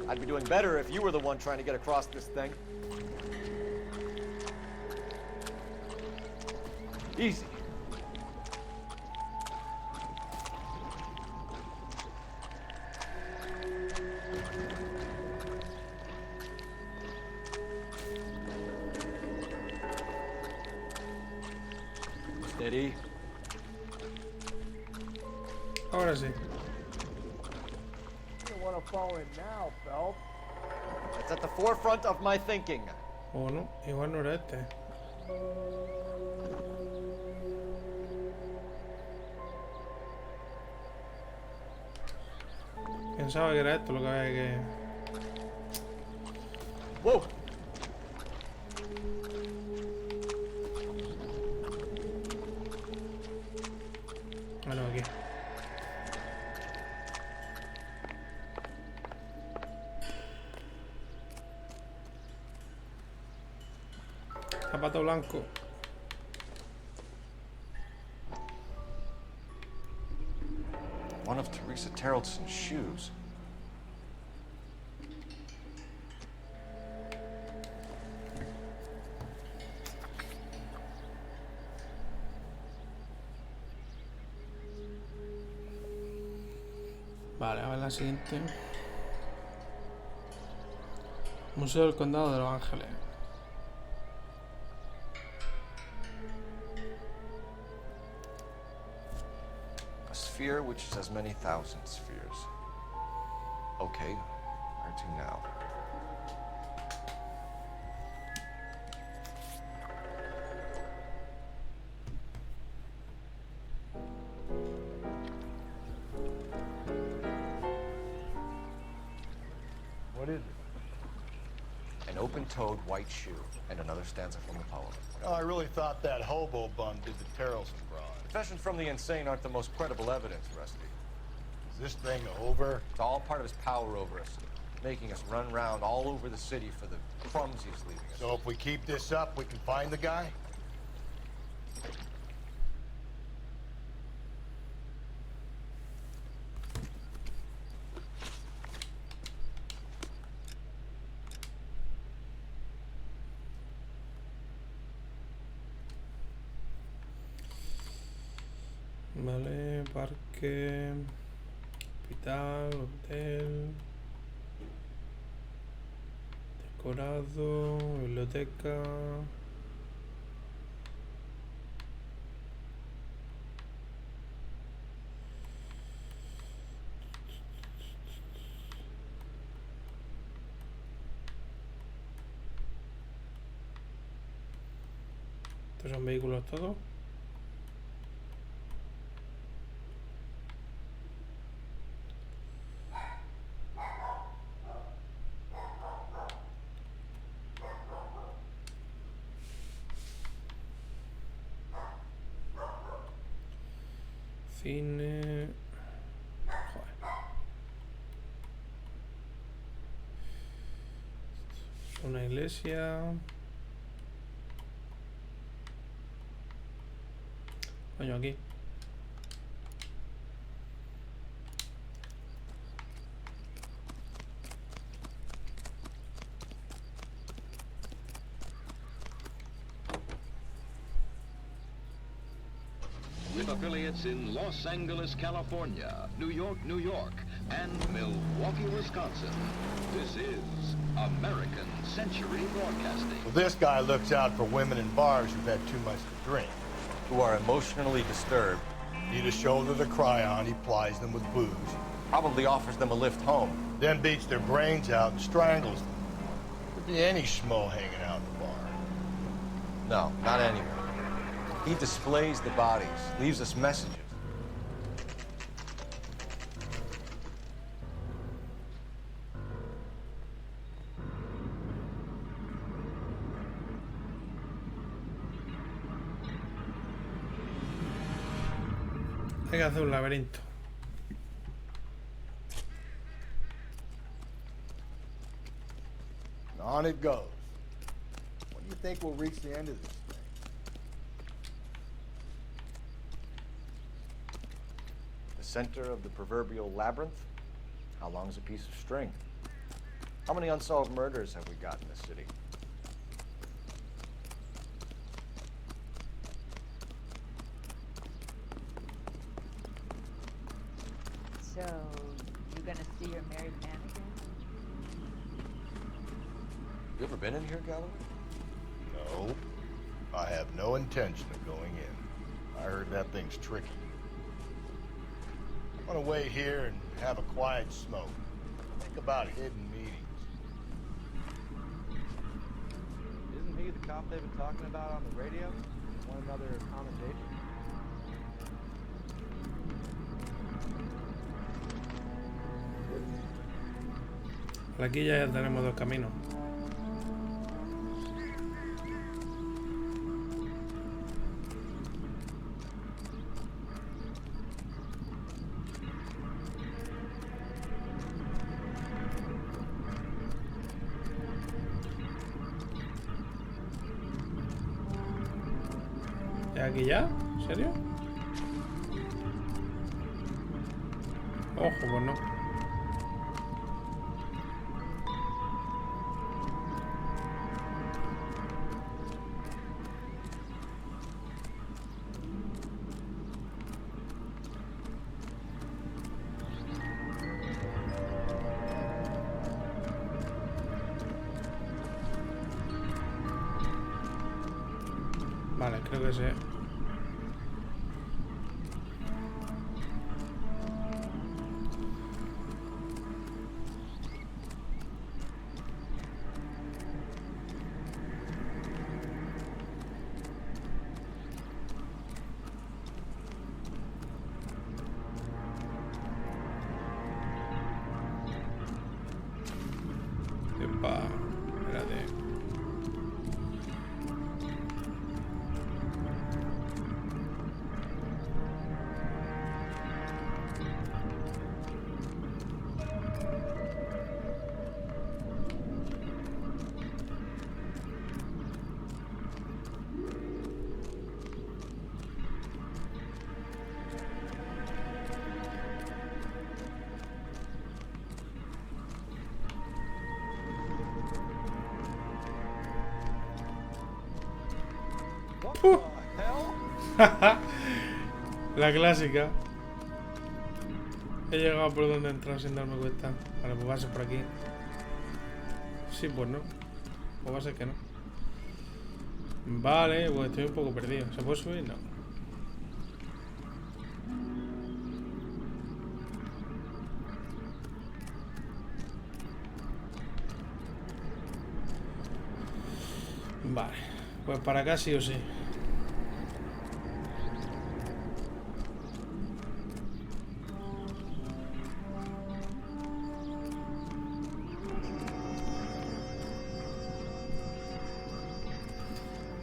I'd be doing better if you were the one trying to get across this thing. Easy. Steady. Ahora sí. You don't want to fall in now, Phelps. It's at the forefront of my thinking. O no, igual no era este. Pensaba que era esto lo que había que... ¡Wow! Bueno, aquí. Zapato blanco. One of Teresa Terrelson's shoes. Vale, a ver la siguiente. Museo del Condado de Los Ángeles. A sphere which is as many thousand spheres. Okay, where to now? What is it? An open-toed white shoe, and another stanza from the poem. Oh, I really thought that hobo bum did the Terrelson broad. Confessions from the insane aren't the most credible evidence, Rusty. Is this thing over? It's all part of his power over us, making us run around all over the city for the crumbs he's leaving us. So if we keep this up, we can find the guy? Vale, parque, hospital, hotel, decorado, biblioteca. Estos son vehículos todos. Cine. Joder. Una iglesia. Coño, aquí. With affiliates in Los Angeles, California, New York, New York, and Milwaukee, Wisconsin. This is American Century Broadcasting. Well, this guy looks out for women in bars who've had too much to drink. Who are emotionally disturbed. Need a shoulder to cry on, he plies them with booze. Probably offers them a lift home. Then beats their brains out and strangles them. Could be any schmo hanging out in the bar. No, not anyone. He displays the bodies, leaves us messages. Hay que hacer un laberinto. On it goes. When do you think we'll reach the end of this thing? The center of the proverbial labyrinth? How long's a piece of string? How many unsolved murders have we got in the city? So, you gonna see your married man again? You ever been in here, Galloway? No. I have no intention of going in. I heard that thing's tricky. I want to wait here and have a quiet smoke. Think about hidden meetings. Isn't he the cop they've been talking about on the radio? Want another commendation? Aquí ya tenemos dos caminos. ¿Es aquí ya? ¿En serio? Ojo, pues no. Vale, creo que sí. Epa, espérate. La clásica. He llegado por donde he entrado sin darme cuenta. Vale, pues va a ser por aquí. Sí, pues no. Pues va a ser que no. Vale, pues estoy un poco perdido. ¿Se puede subir? No. Vale, pues para acá sí o sí.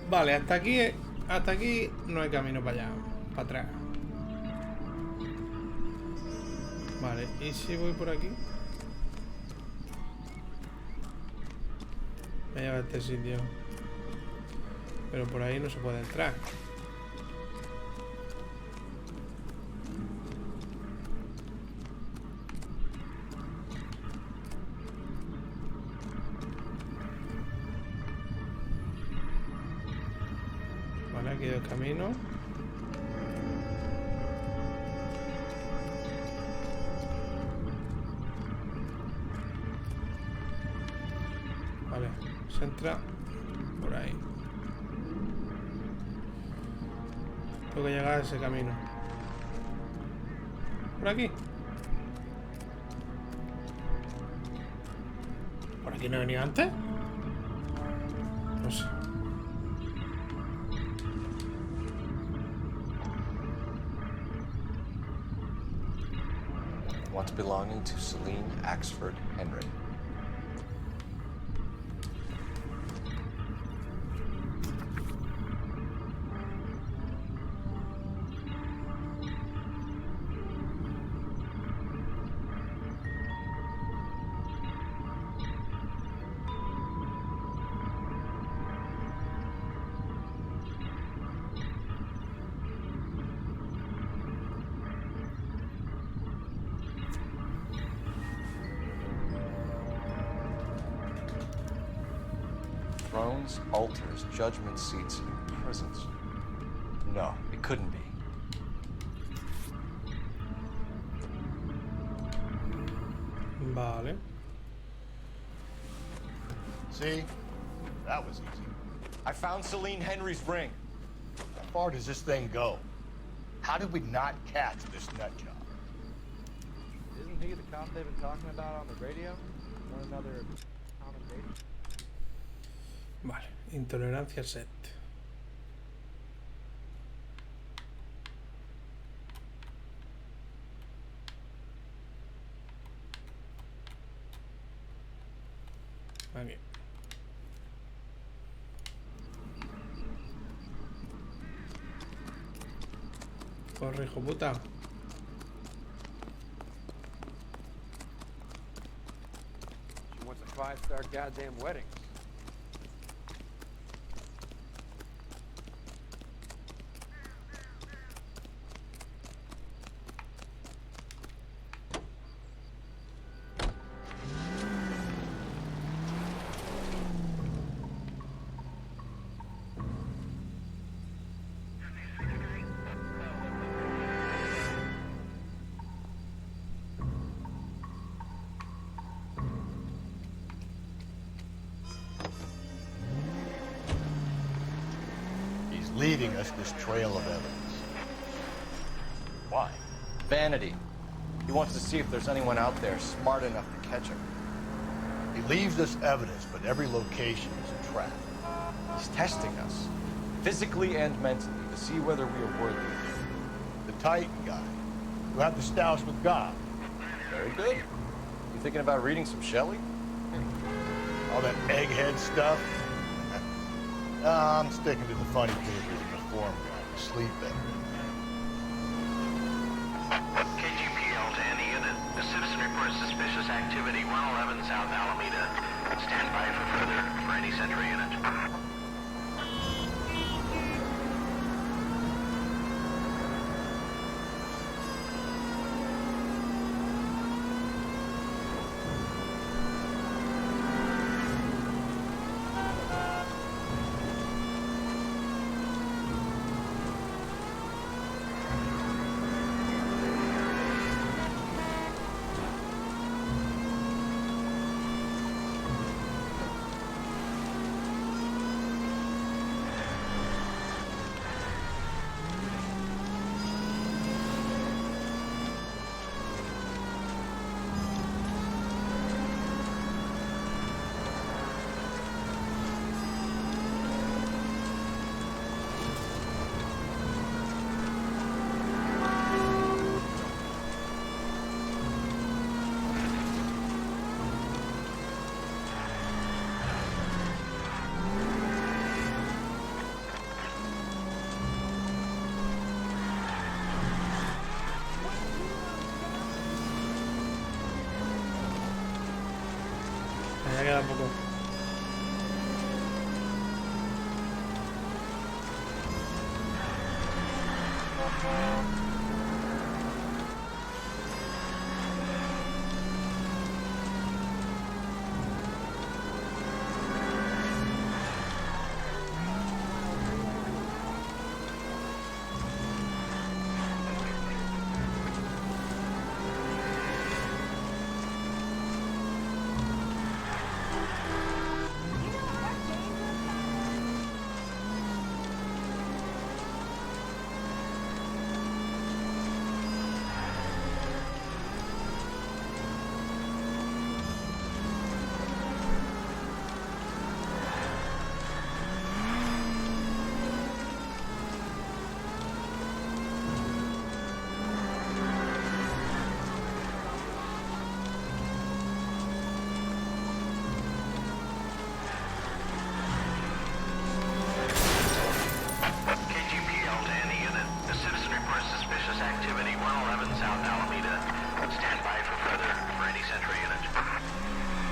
Vale, hasta aquí no hay camino para allá, para atrás. Vale, ¿y si voy por aquí? Me lleva a este sitio. Pero por ahí no se puede entrar. Vale, aquí hay el camino. Vale, se entra por ahí. Tengo que llegar a ese camino. ¿Por aquí? ¿Por aquí no he venido antes? No sé. Once belonging to Celine Axford Henry. thrones, altars, judgment seats, and prisons. No, it couldn't be. Vale. See? That was easy. I found Celine Henry's ring. How far does this thing go? How did we not catch this nut job? Isn't he the cop they've been talking about on the radio? One another common radio? Vale, intolerancia set. Aquí. Corre, hijo puta. She wants a 5-star goddamn wedding. Leading us this trail of evidence. Why? Vanity. He wants to see if there's anyone out there smart enough to catch him. He leaves us evidence, but every location is a trap. He's testing us, physically and mentally, to see whether we are worthy. The Titan guy, who had the stoush with God. Very good. You thinking about reading some Shelley? All that egghead stuff? I'm sticking to the funny papers and the form guide to sleep better. KGPL to any unit. The citizen reports suspicious activity 111 South Alameda. Stand by for further for any Sentry unit. Ya queda poco.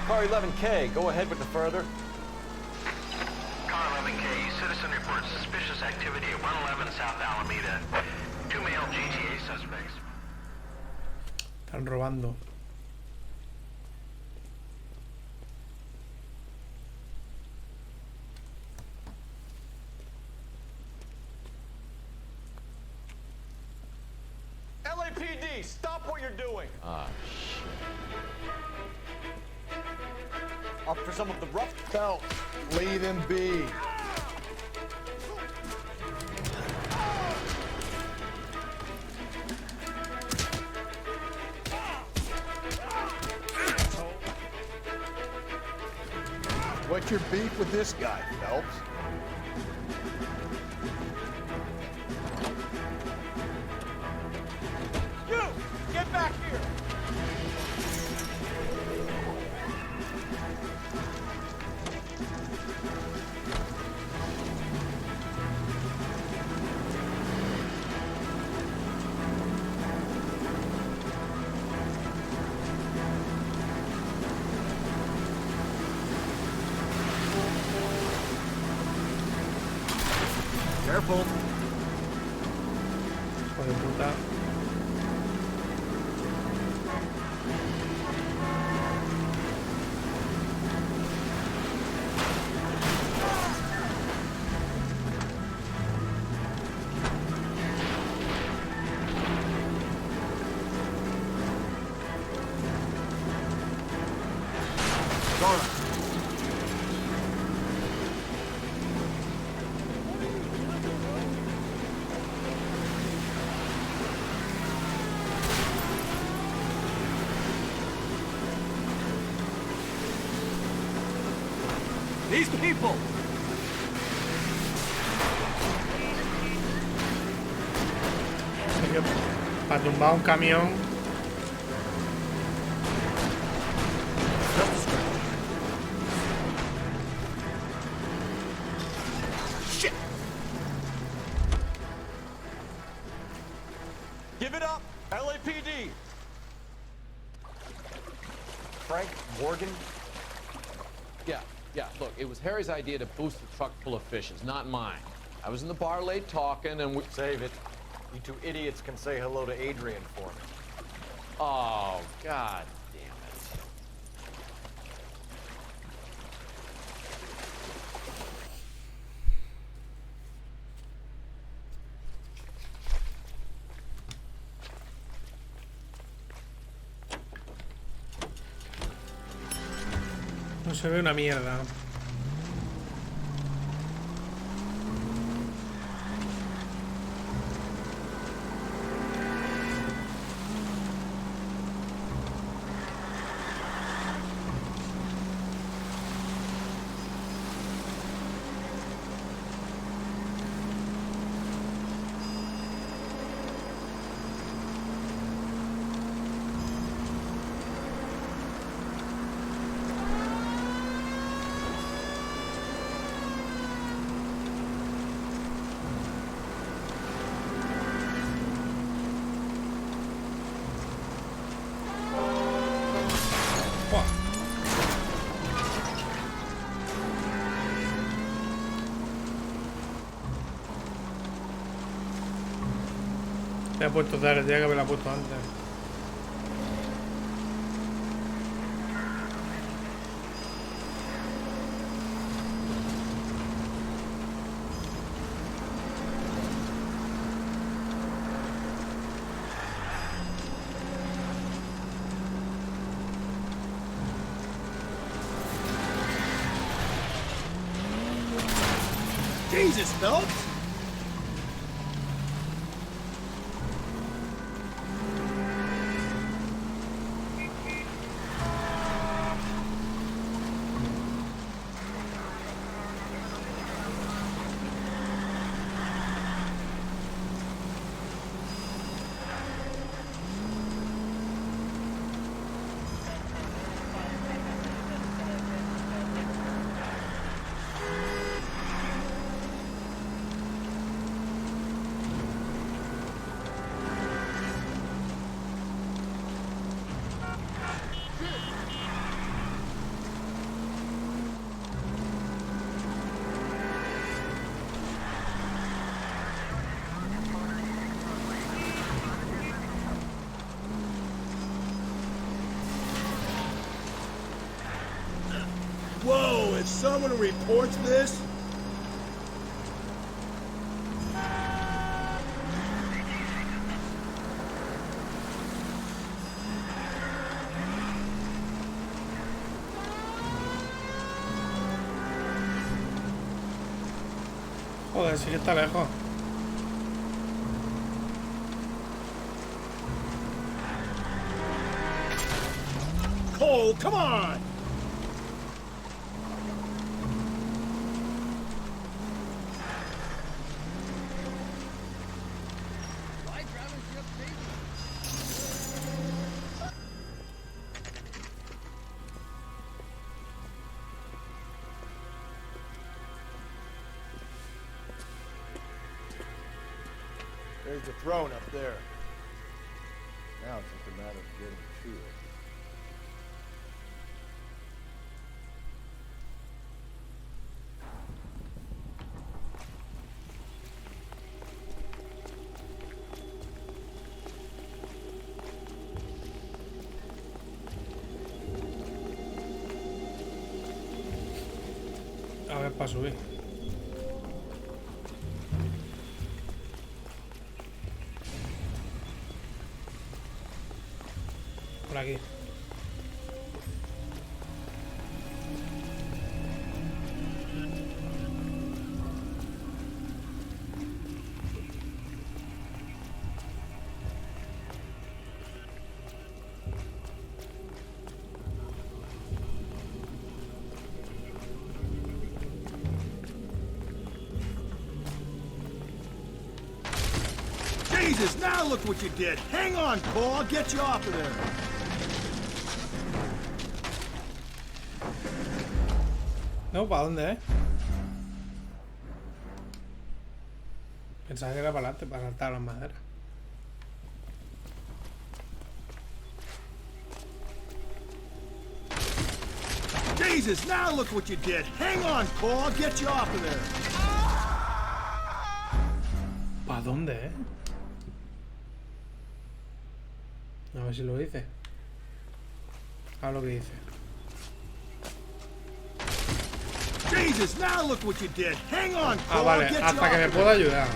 Car 11K, go ahead with the further. Car 11K, citizen reports suspicious activity at 111 South Alameda. 2 male GTA suspects. Están robando. LAPD, stop what you're doing. Ah, shit. Up for some of the rough Phelps, leave him be. What's your beef with this guy, Phelps? You! Get back here! Careful. Hijo de puta. These people! Así que para tumbar un camión. Shit! Give it up, LAPD! Frank Morgan? Yeah, look, it was Harry's idea to boost the truck full of fishes, not mine. I was in the bar late talking and we... Save it. You two idiots can say hello to Adrian for me. Oh, God damn it. No se ve una mierda. Le he puesto tarde, tenía que haberla puesto antes. Jesus, Phelps! Whoa, if someone reports this... Joder, sí que está lejos. Cole, come on! There's the throne up there. Now it's just a matter of getting to it. A ver, para subir. Por aquí. Jesus, now look what you did. Hang on, Cole. I'll get you off of there. No, ¿para dónde, Pensaba que era para adelante, para saltar las maderas. Jesus, now look what you did. Hang on, Cole. I'll get you off of there. ¿Para dónde, A ver si lo dice. A ver lo que dice. Jesus, now look what you did. Hang on, Ah, Cole. vale, I'll get you hasta que me off of pueda there. ayudar.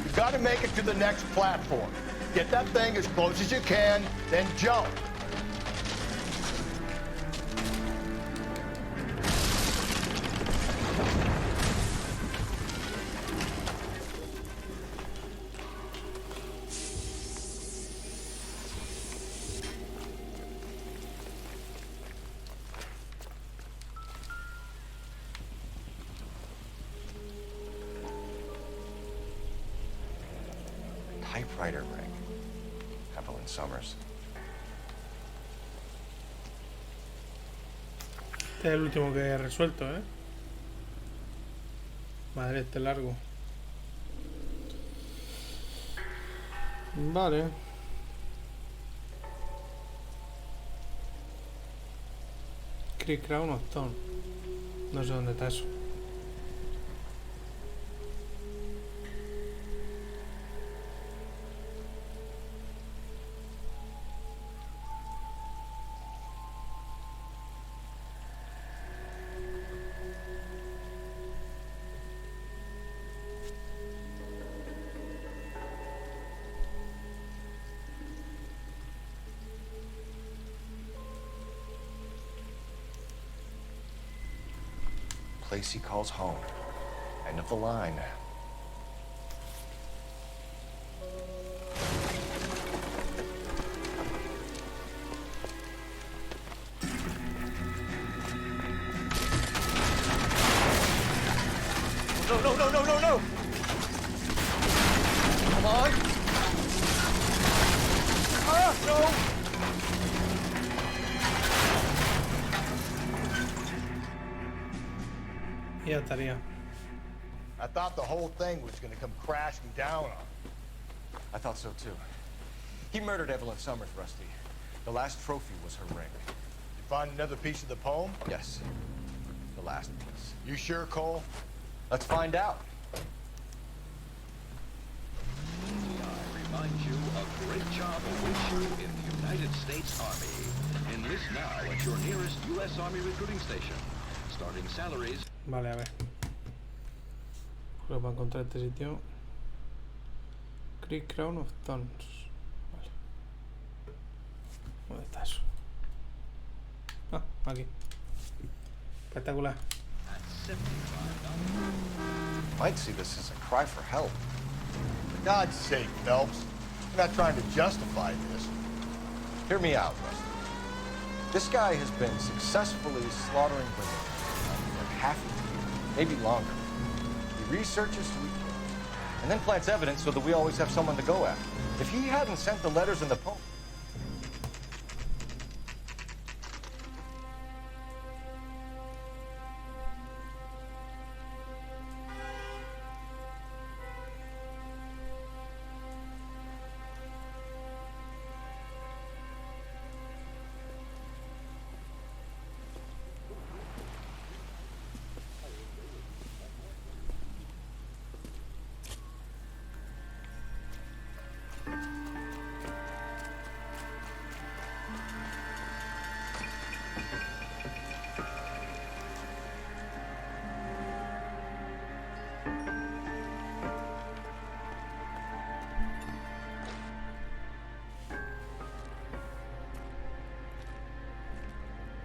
You gotta make it to the next platform. Get that thing as close as you can, then jump. Typewriter ring. Evelyn Summers. Este es el último que he resuelto, Madre, este largo. Vale. Chris Crown of Stone. No sé dónde está eso. Place he calls home. End of the line. No, no, no, no, no, no! Come on! Ah, no! Y ya estaría. I thought the whole thing was gonna come crashing down on him. I thought so too. He murdered Evelyn Summers, Rusty. The last trophy was her ring. You find another piece of the poem? Yes. The last piece. You sure, Cole? Let's find out. I remind you a great job awaits you in the United States Army. Enlist now at your nearest U.S. Army recruiting station. Starting salaries. Vale, a ver. Porque para encontrar este sitio. Creek Crown of Thorns. Vale. ¿Dónde está eso? Ah, aquí. Espectacular. Might see this as a cry for help. For God's sake, Phelps. I'm not trying to justify this. Hear me out, Rusty. This guy has been successfully slaughtering women for half a year, maybe longer. He researches who he kills, and then plants evidence so that we always have someone to go after. If he hadn't sent the letters and the poem...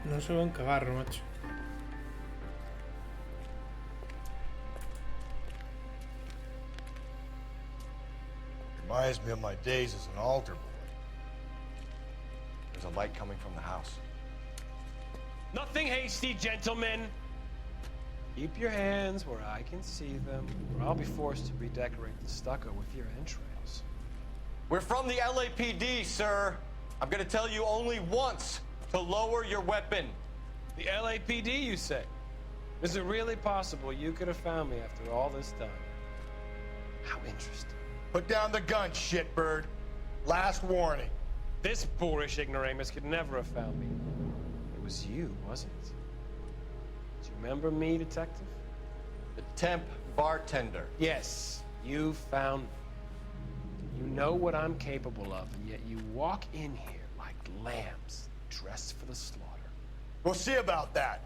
No se ve un cagarro, macho. Reminds me of my days as an altar boy. There's a light coming from the house. Nothing hasty, gentlemen. Keep your hands where I can see them, or I'll be forced to redecorate the stucco with your entrails. We're from the LAPD, sir. I'm gonna tell you only once to lower your weapon. The LAPD, you say? Is it really possible you could have found me after all this time? How interesting. Put down the gun, shitbird. Last warning. This boorish ignoramus could never have found me. It was you, wasn't it? Do you remember me, detective? The temp bartender. Yes, you found me. You know what I'm capable of, and yet you walk in here like lambs dressed for the slaughter. We'll see about that.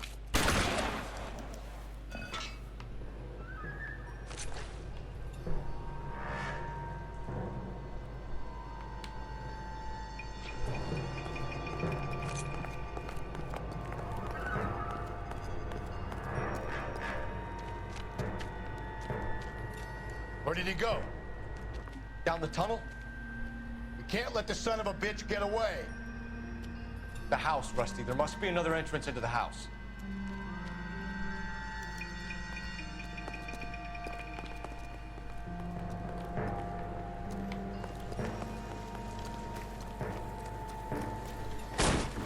Where did he go? Down the tunnel? You can't let the son of a bitch get away. The house, Rusty. There must be another entrance into the house.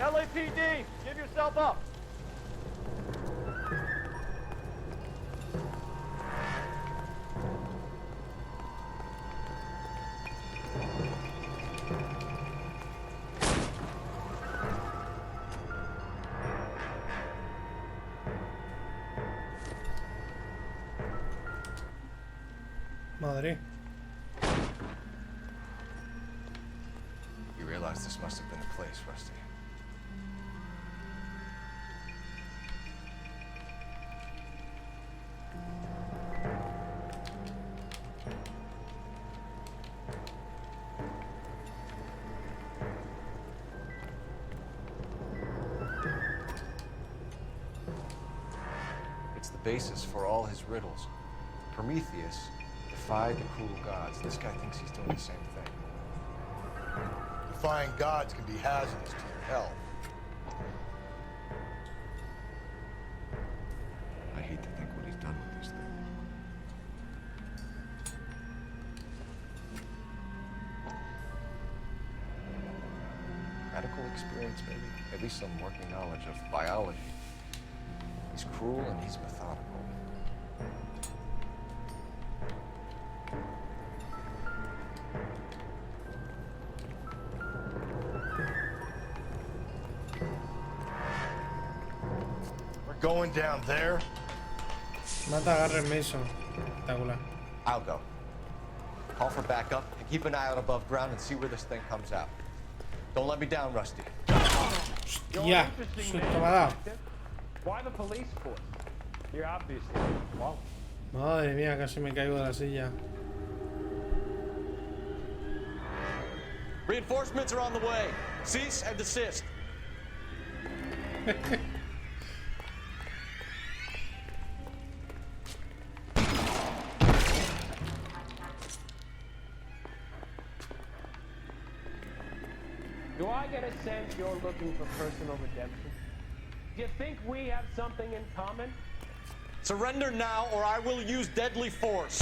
LAPD, give yourself up. Madre. You realize this must have been the place, Rusty. It's the basis for all his riddles. Prometheus defied the cruel gods. This guy thinks he's doing the same thing. Defying gods can be hazardous to your health. I hate to think what he's done with this thing. Medical experience, maybe? At least some working knowledge of biology. He's cruel and he's methodical. Going down there? Mata, agarre Mason. Espectacular. I'll go. Call for backup and keep an eye out above ground and see where this thing comes out. Don't let me down, Rusty. Hostia, susto me ha dado. Why the police force? You're obviously qualified. Madre mía, casi me caigo de la silla. Reinforcements are on the way. Cease and desist. Do I get a sense you're looking for personal redemption? Do you think we have something in common? Surrender now, or I will use deadly force.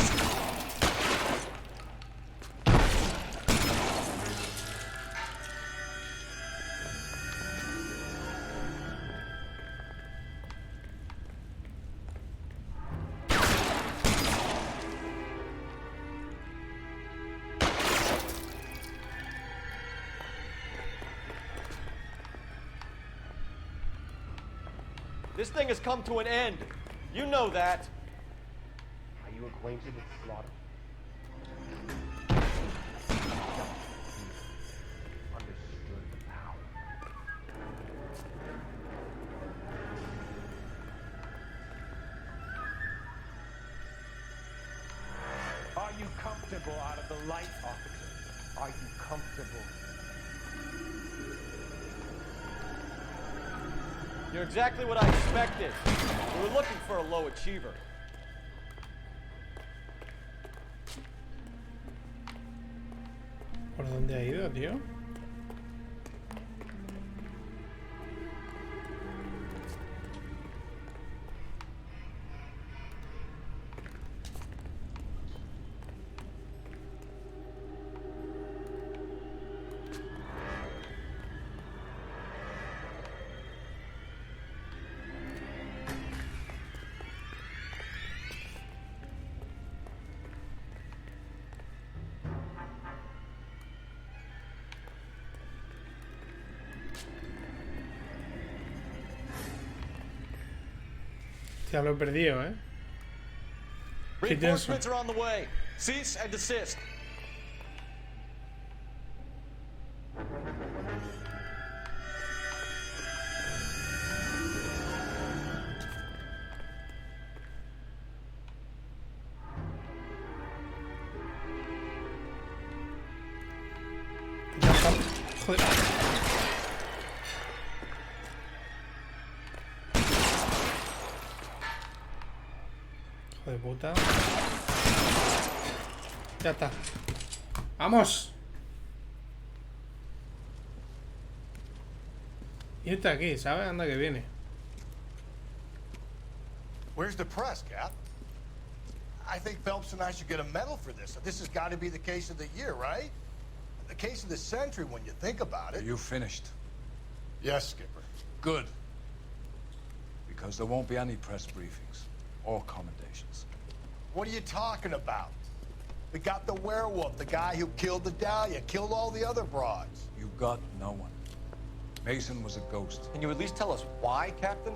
This thing has come to an end. You know that. Are you acquainted with slaughter? Understood the power. Are you comfortable out of the light, officer? Are you comfortable? You're exactly what I expected. We were looking for a low achiever. ¿Por dónde ha ido, tío? Ya lo he perdido, ¿eh? Qué tenso. Reinforcements are on the way. Cease and desist. Joder. Hijo de puta. Ya está. ¡Vamos! Y está aquí, ¿sabes? Anda que viene. Where's the press, Cap? I think Phelps and I should get a medal for this. This has got to be the case of the year, right? The case of the century when you think about it. Are you finished? Yes, Skipper. Good. Because there won't be any press briefings or commendations. What are you talking about? We got the werewolf, the guy who killed the Dahlia, killed all the other broads. You got no one. Mason was a ghost. Can you at least tell us why, Captain?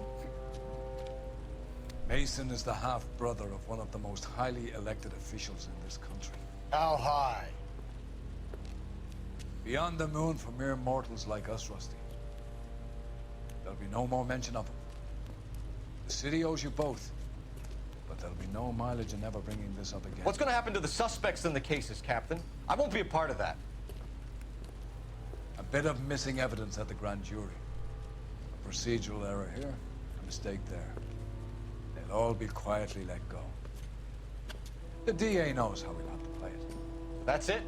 Mason is the half-brother of one of the most highly elected officials in this country. How high? Beyond the moon for mere mortals like us, Rusty. There'll be no more mention of him. The city owes you both. But there'll be no mileage in ever bringing this up again. What's going to happen to the suspects in the cases, Captain? I won't be a part of that. A bit of missing evidence at the grand jury. A procedural error here, a mistake there. They'll all be quietly let go. The DA knows how we'll have to play it. That's it?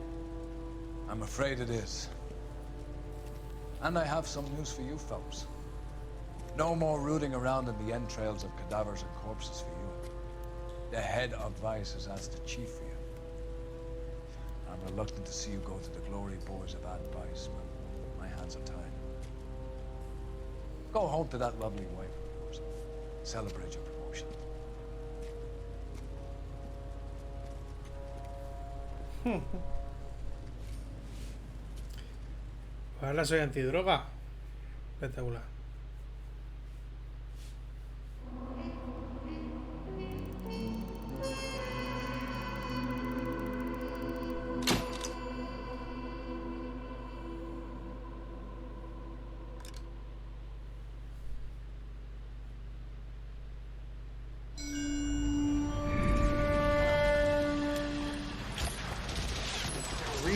I'm afraid it is. And I have some news for you, Phelps. No more rooting around in the entrails of cadavers and corpses for you. The head of Vice has asked the chief for you. I'm reluctant to see you go to the glory boards of advice, but my hands are tied. Go home to that lovely wife of yours. Celebrate your promotion. Ahora soy antidroga. Espectacular.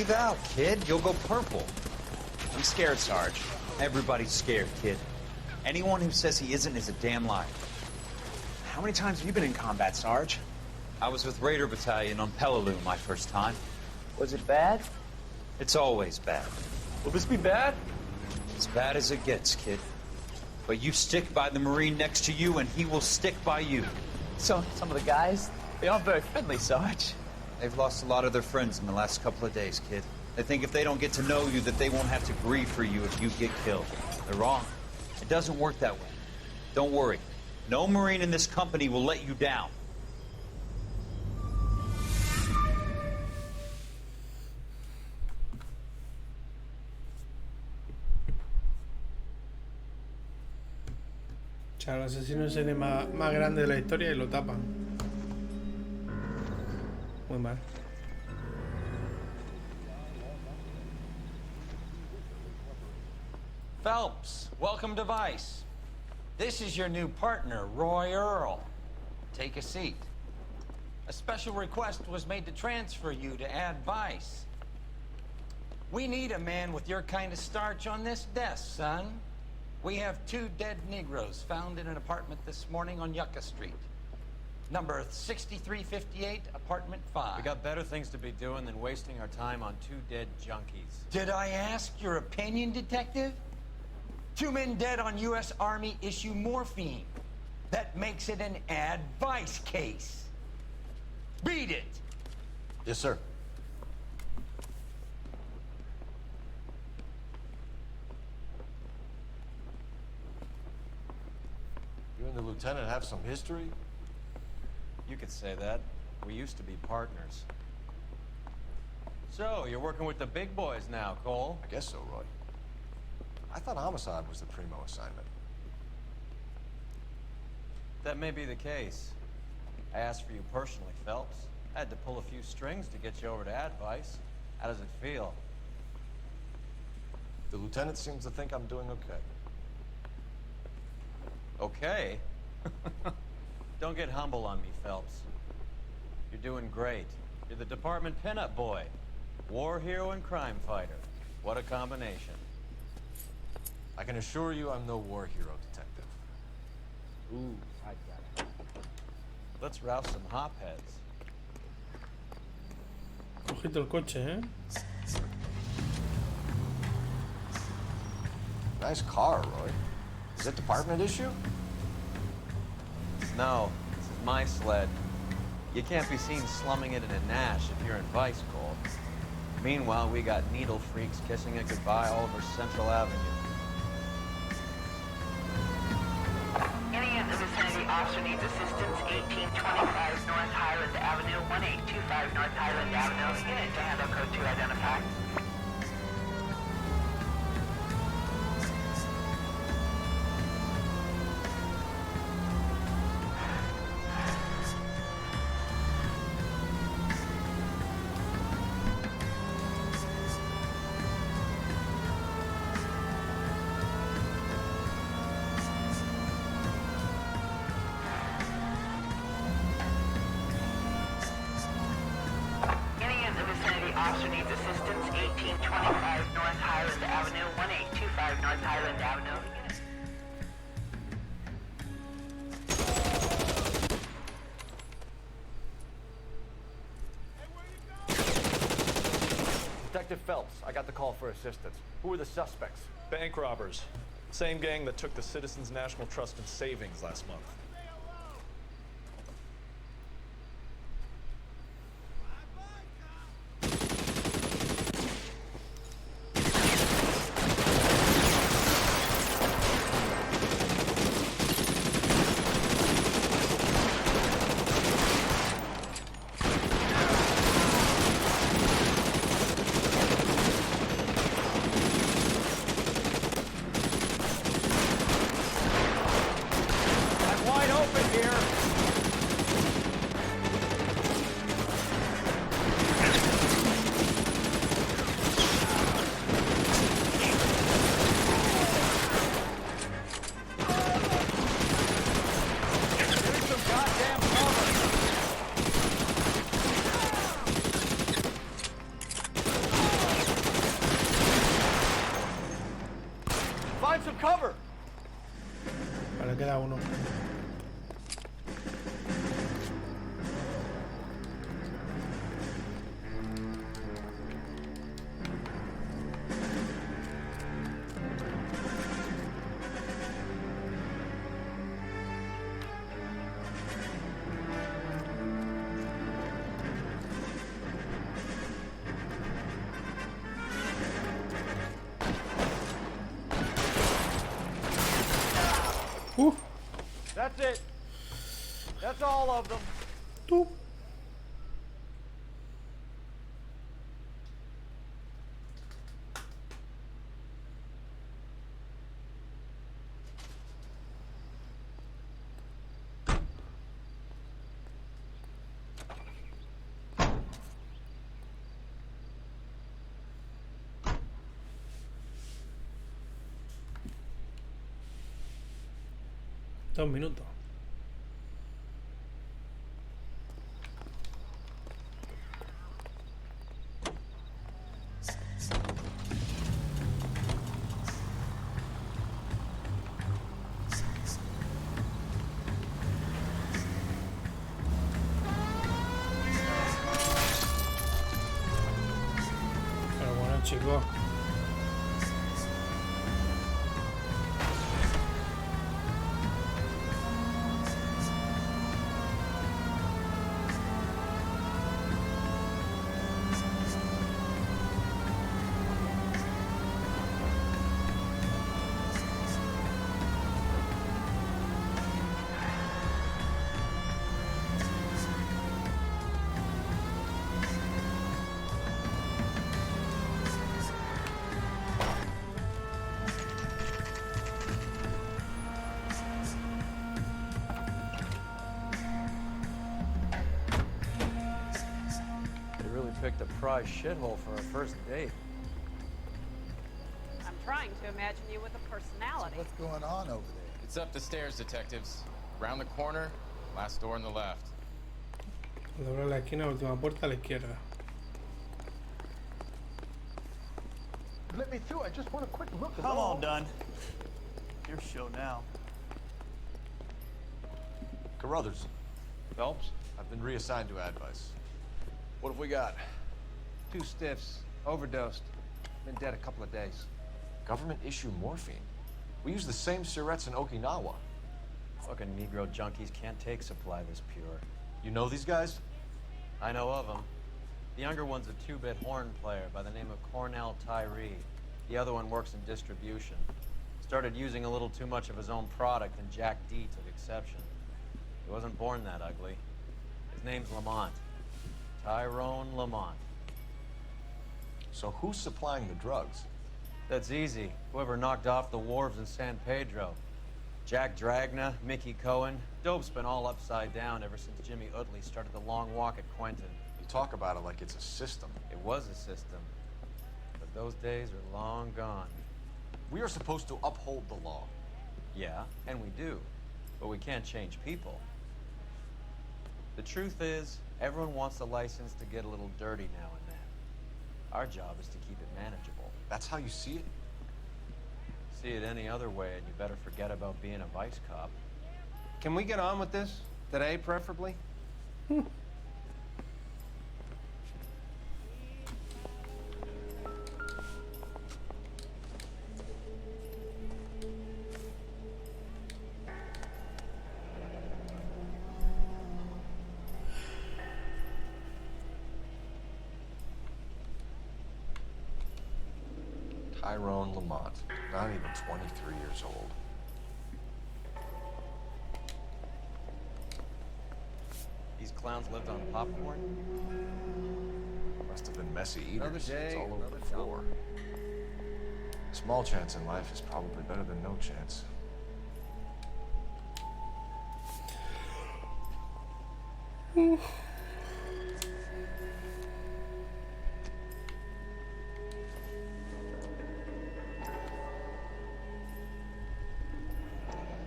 breathe out, kid. You'll go purple. I'm scared, Sarge. Everybody's scared, kid. Anyone who says he isn't is a damn liar. How many times have you been in combat, Sarge? I was with Raider Battalion on Peleliu my first time. Was it bad? It's always bad. Will this be bad? As bad as it gets, kid. But you stick by the Marine next to you, and he will stick by you. So, some of the guys, they aren't very friendly, Sarge. They've lost a lot of their friends in the last couple of days, kid. They think if they don't get to know you, that they won't have to grieve for you if you get killed. They're wrong. It doesn't work that way. Don't worry. No Marine in this company will let you down. O sea, el asesino sería más grande de la historia y lo tapan. Muy mal. Phelps, welcome to Vice. This is your new partner, Roy Earl. Take a seat. A special request was made to transfer you to Ad Vice. We need a man with your kind of starch on this desk, son. We have 2 dead Negroes found in an apartment this morning on Yucca Street. Number 6358, apartment 5. We got better things to be doing than wasting our time on 2 dead junkies. Did I ask your opinion, detective? 2 men dead on U.S. Army issue morphine. That makes it an Ad Vice case. Beat it! Yes, sir. You and the lieutenant have some history? You could say that. We used to be partners. So, you're working with the big boys now, Cole? I guess so, Roy. I thought homicide was the primo assignment. That may be the case. I asked for you personally, Phelps. I had to pull a few strings to get you over to Ad Vice. How does it feel? The lieutenant seems to think I'm doing okay. Okay? Don't get humble on me, Phelps. You're doing great. You're the department pinup boy. War hero and crime fighter. What a combination. I can assure you I'm no war hero, detective. Ooh, I got it. Let's rouse some hopheads. Ojito el coche, ¿eh? Nice car, Roy. Is it department issue? No, this is my sled. You can't be seen slumming it in a Nash if you're in Vice, Cole. Meanwhile, we got needle freaks kissing it goodbye all over Central Avenue. Any in the vicinity officer needs assistance, 1825 North Highland Avenue, 1825 North Highland Avenue. Unit to handle code 2 identified. Officer needs assistance, 1825 North Highland Avenue, 1825 North Highland Avenue. Detective Phelps, I got the call for assistance. Who are the suspects? Bank robbers. Same gang that took the Citizens National Trust and Savings last month. queda uno. That's it. That's all of them. Tú. Dos minutos. Pero bueno, chicos. Picked a prize shithole for our first date. I'm trying to imagine you with a personality. What's going on over there? It's up the stairs, detectives. Round the corner, last door on the left. Dobla la esquina, última puerta a la izquierda. Let me through. I just want a quick look. I'm all done. Your show now. Carruthers. Phelps, I've been reassigned to advice. What have we got? 2 stiffs, overdosed. Been dead a couple of days. Government issue morphine. We use the same syrettes in Okinawa. Fucking Negro junkies can't take supply this pure. You know these guys? I know of them. The younger one's a 2-bit horn player by the name of Cornell Tyree. The other one works in distribution. Started using a little too much of his own product, and Jack D took exception. He wasn't born that ugly. His name's Lamont. Tyrone Lamont. So who's supplying the drugs? That's easy. Whoever knocked off the wharves in San Pedro. Jack Dragna, Mickey Cohen. Dope's been all upside down ever since Jimmy Utley started the long walk at Quentin. You talk about it like it's a system. It was a system. But those days are long gone. We are supposed to uphold the law. Yeah, and we do. But we can't change people. The truth is, everyone wants a license to get a little dirty now and then. Our job is to keep it manageable. That's how you see it? See it any other way, and you better forget about being a vice cop. Can we get on with this? Today, preferably? Tyrone Lamont, not even 23 years old. These clowns lived on popcorn? Must have been messy eaters. Another day, it's all over another the floor. Small chance in life is probably better than no chance.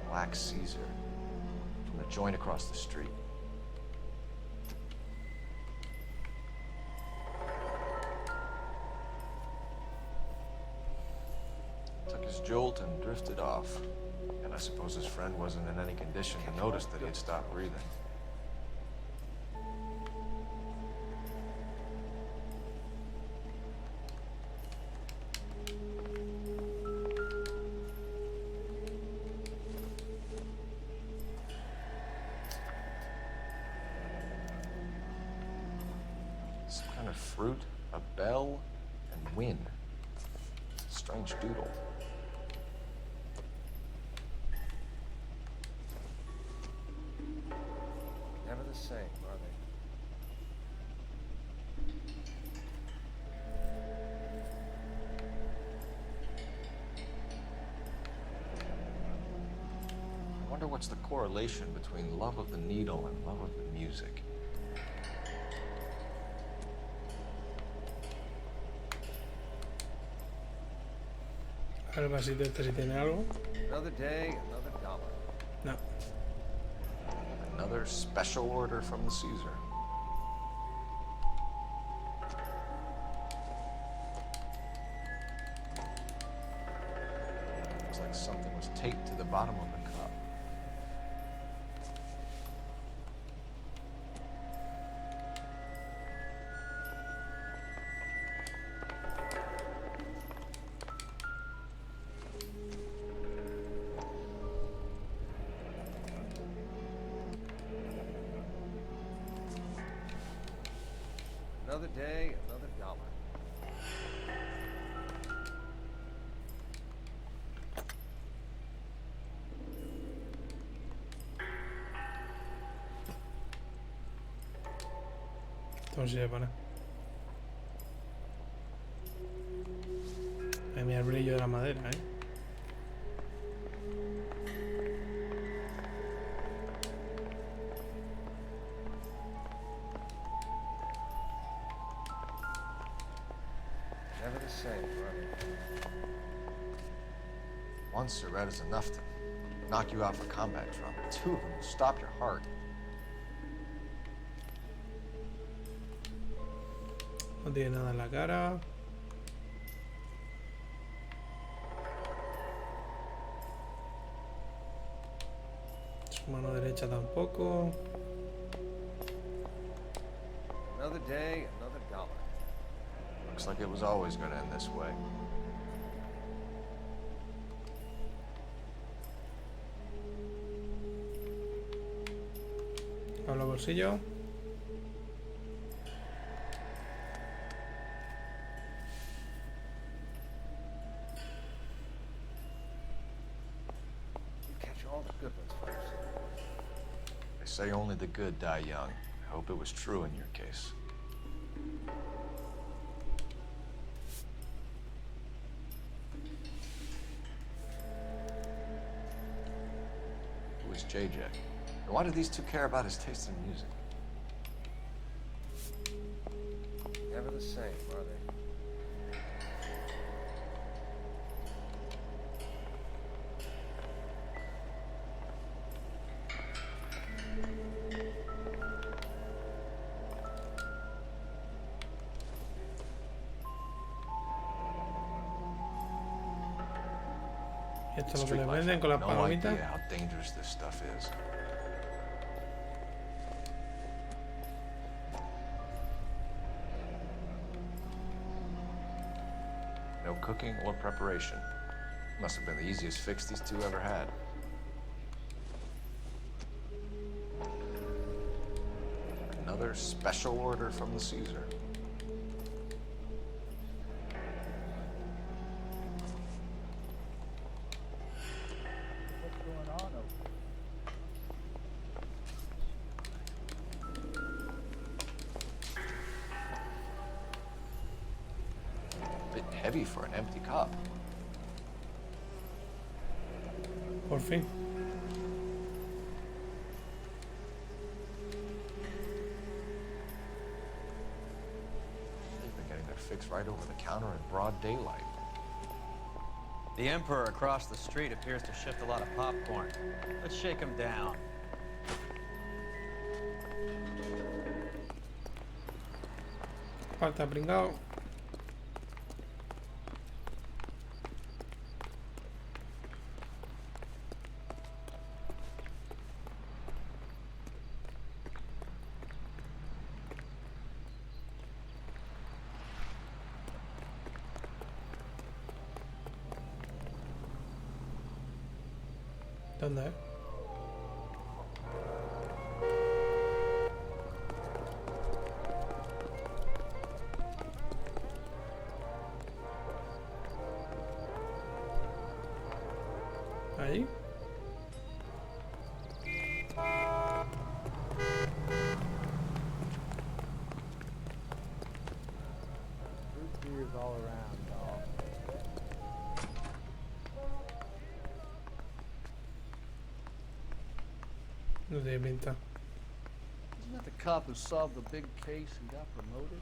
Black Caesar from the joint across the street. Took his jolt and drifted off, and I suppose his friend wasn't in any condition to notice that he had stopped breathing. Some kind of fruit, a bell, and wind. Strange doodle. Never the same, are they? I wonder what's the correlation between love of the needle and love of the music. A ver el vasito este si tiene algo. Another day, another dollar. No. Another special order from the Caesar. Looks like something was taped to the bottom of the cup. Another day, another dollar. Esto se pone. Mira el brillo de la madera, ¿eh? Never the same, brother. One cigarette is enough to knock you out for combat trauma. Two of them will stop your heart. No tiene nada en la cara. Su mano derecha tampoco. Another day, another dollar. Looks like it was always going to end this way. Abro el bolsillo. Catch all the good ones first. They say only the good die young. I hope it was true in your case. Who is JJ? And why do these two care about his taste in music? Never the same, are they? Y esto es lo que Street le life, venden con las no palomitas. idea how dangerous this stuff is. No cooking or preparation. Must have been the easiest fix these two ever had. Another special order from the Caesar. What's going on over Bit heavy for an empty cup. Por fin. They've been getting their fix right over the counter in broad daylight. The Emperor across the street appears to shift a lot of popcorn. Let's shake him down. Falta pringao. ¿Dónde es? Ahí. Root beers all around, dog. No tiene pinta. Isn't that the cop who solved the big case and got promoted?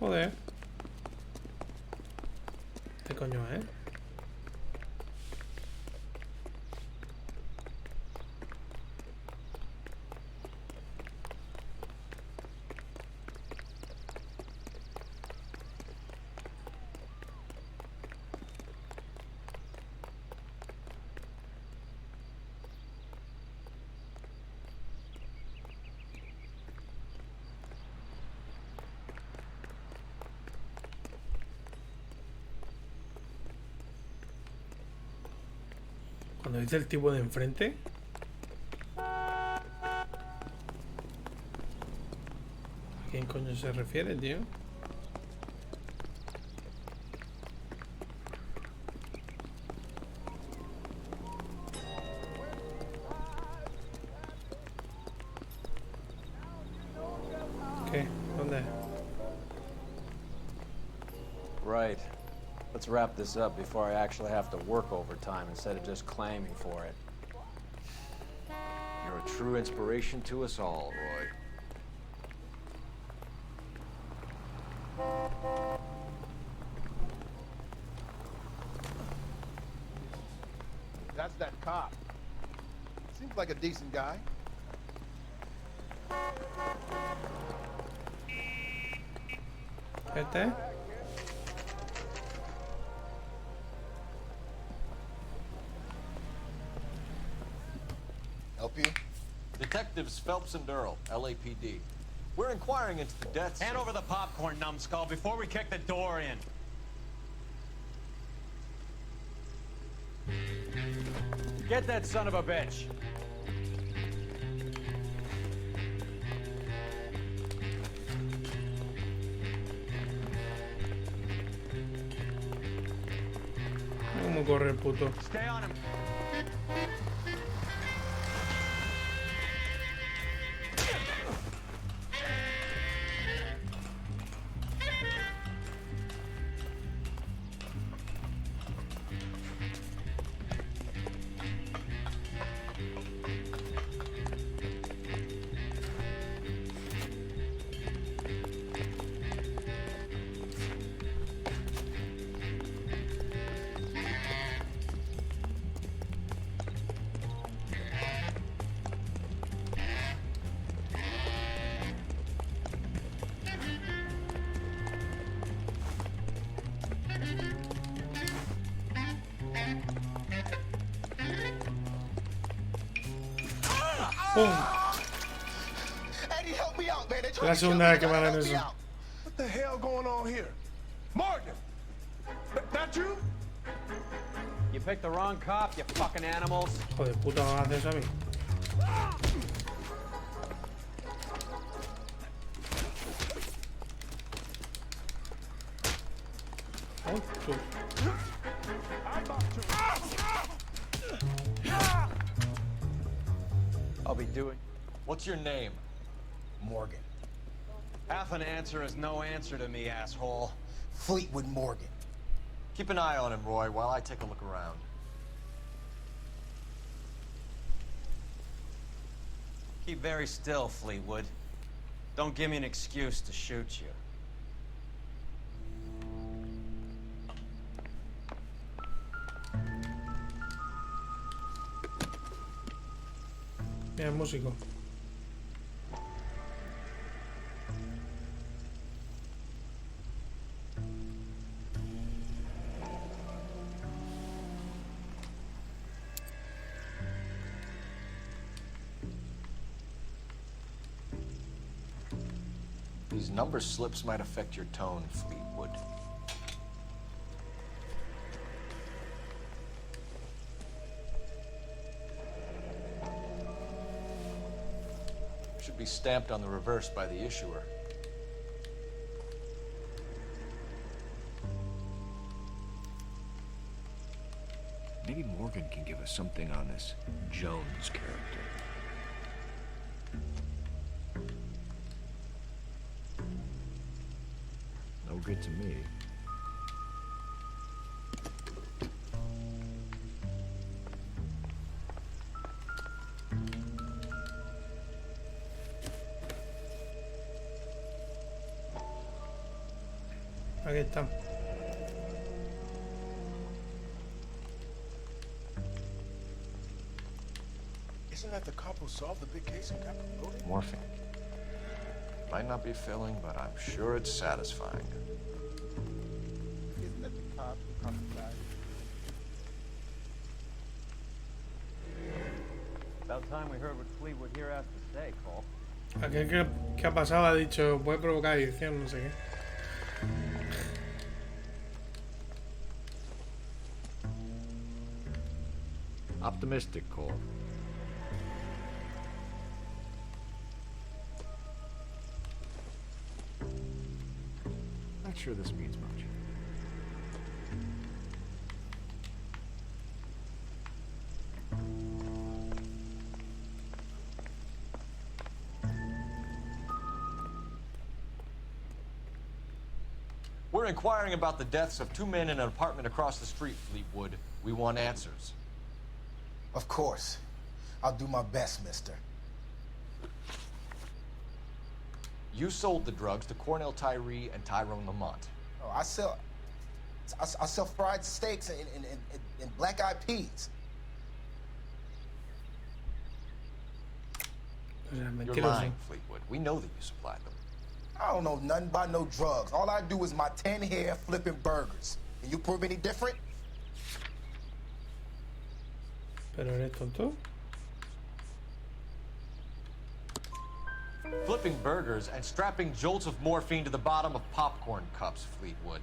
Joder. ¿Qué coño es? Cuando dice el tipo de enfrente. ¿A quién coño se refiere, tío? ¿Qué? ¿Dónde? Right. Let's wrap this up before I actually have to work overtime instead of just claiming for it. You're a true inspiration to us all, Roy. That's that cop. Seems like a decent guy. ¿Este? Help you? Detectives Phelps and Durrell, LAPD. We're inquiring into the deaths. Hand over the popcorn, numbskull, before we kick the door in. Get that son of a bitch. ¿Cómo corre el puto? Stay on him. Eddie, help me out, man. They Es tried la to kill segunda me. vez que me Help hagan me eso. out. What the hell going on here? Morgan! That you? You picked the wrong cop, you fucking animals. Joder, puta, no haces eso a mí. Oh, tú. I'll be doing... What's your name? Morgan. Half an answer is no answer to me, asshole. Fleetwood Morgan. Keep an eye on him, Roy, while I take a look around. Keep very still, Fleetwood. Don't give me an excuse to shoot you. Mira, el músico. These number slips might affect your tone, Fleetwood. Should be stamped on the reverse by the issuer. Maybe Morgan can give us something on this Jones character. No good to me. Aquí está. Isn't that the cop who solved the big case and got promoted? Morphine. Might not be filling, but I'm sure it's satisfying. Isn't that the cop who caught the guy? About time we heard what Fleetwood here has to say, Cole. Aquel que ha pasado ha dicho, puede provocar adicción, no sé qué. Optimistic, Cole. Not sure this means much. We're inquiring about the deaths of 2 men in an apartment across the street, Fleetwood. We want answers. Of course. I'll do my best, mister. You sold the drugs to Cornell Tyree and Tyrone Lamont. Oh, I sell fried steaks and black-eyed peas. You're lying, Fleetwood. We know that you supplied them. I don't know nothing about no drugs. All I do is my 10 hair flipping burgers. Can you prove any different? Pero eres tonto. Flipping burgers and strapping jolts of morphine to the bottom of popcorn cups, Fleetwood.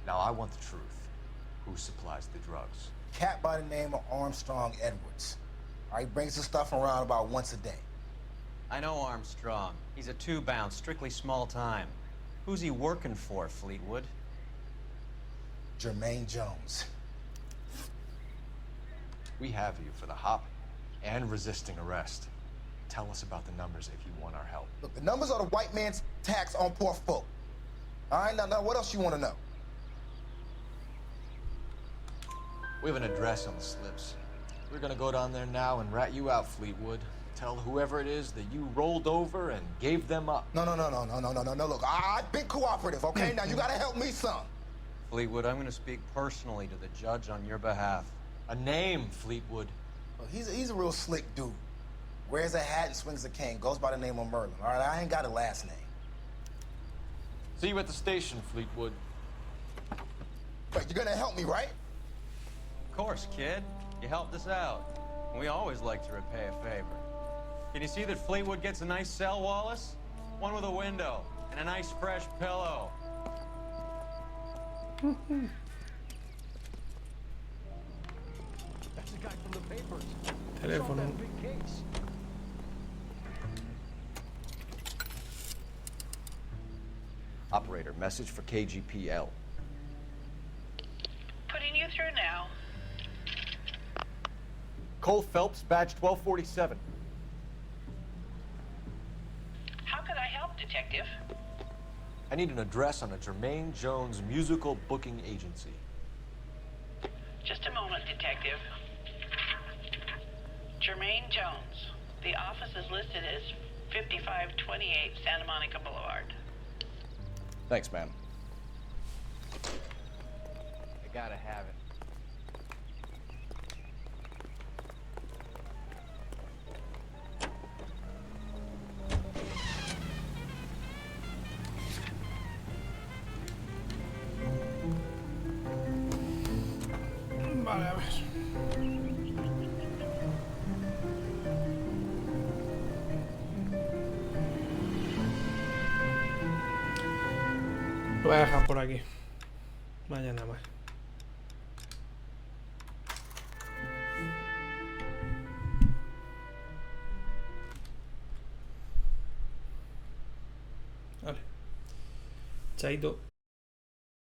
Now I want the truth. Who supplies the drugs? Cat by the name of Armstrong Edwards. He brings the stuff around about once a day. I know Armstrong. He's a 2-bound, strictly small time. Who's he working for, Fleetwood? Jermaine Jones. We have you for the hop and resisting arrest. Tell us about the numbers if you want our help. Look, the numbers are the white man's tax on poor folk. All right, now what else you want to know? We have an address on the slips. We're gonna go down there now and rat you out, Fleetwood. Tell whoever it is that you rolled over and gave them up. No. Look, I've been cooperative, okay? Now you gotta help me some. Fleetwood, I'm gonna speak personally to the judge on your behalf. A name, Fleetwood. Well, he's a real slick dude. Wears a hat and swings a cane. Goes by the name of Merlin. All right, I ain't got a last name. See you at the station, Fleetwood. But you're gonna help me, right? Of course, kid. You helped us out. We always like to repay a favor. Can you see that Fleetwood gets a nice cell, Wallace? One with a window and a nice fresh pillow. That's the guy from the papers. Teléfono. Solved that big case. Operator, message for KGPL. Putting you through now. Cole Phelps, badge 1247. How could I help, Detective? I need an address on a Jermaine Jones musical booking agency. Just a moment, Detective. Jermaine Jones. The office is listed as 5528 Santa Monica Boulevard. Thanks, ma'am. I gotta have it. Vale, a ver. Lo voy a dejar por aquí. Mañana más. Vale. Chaito.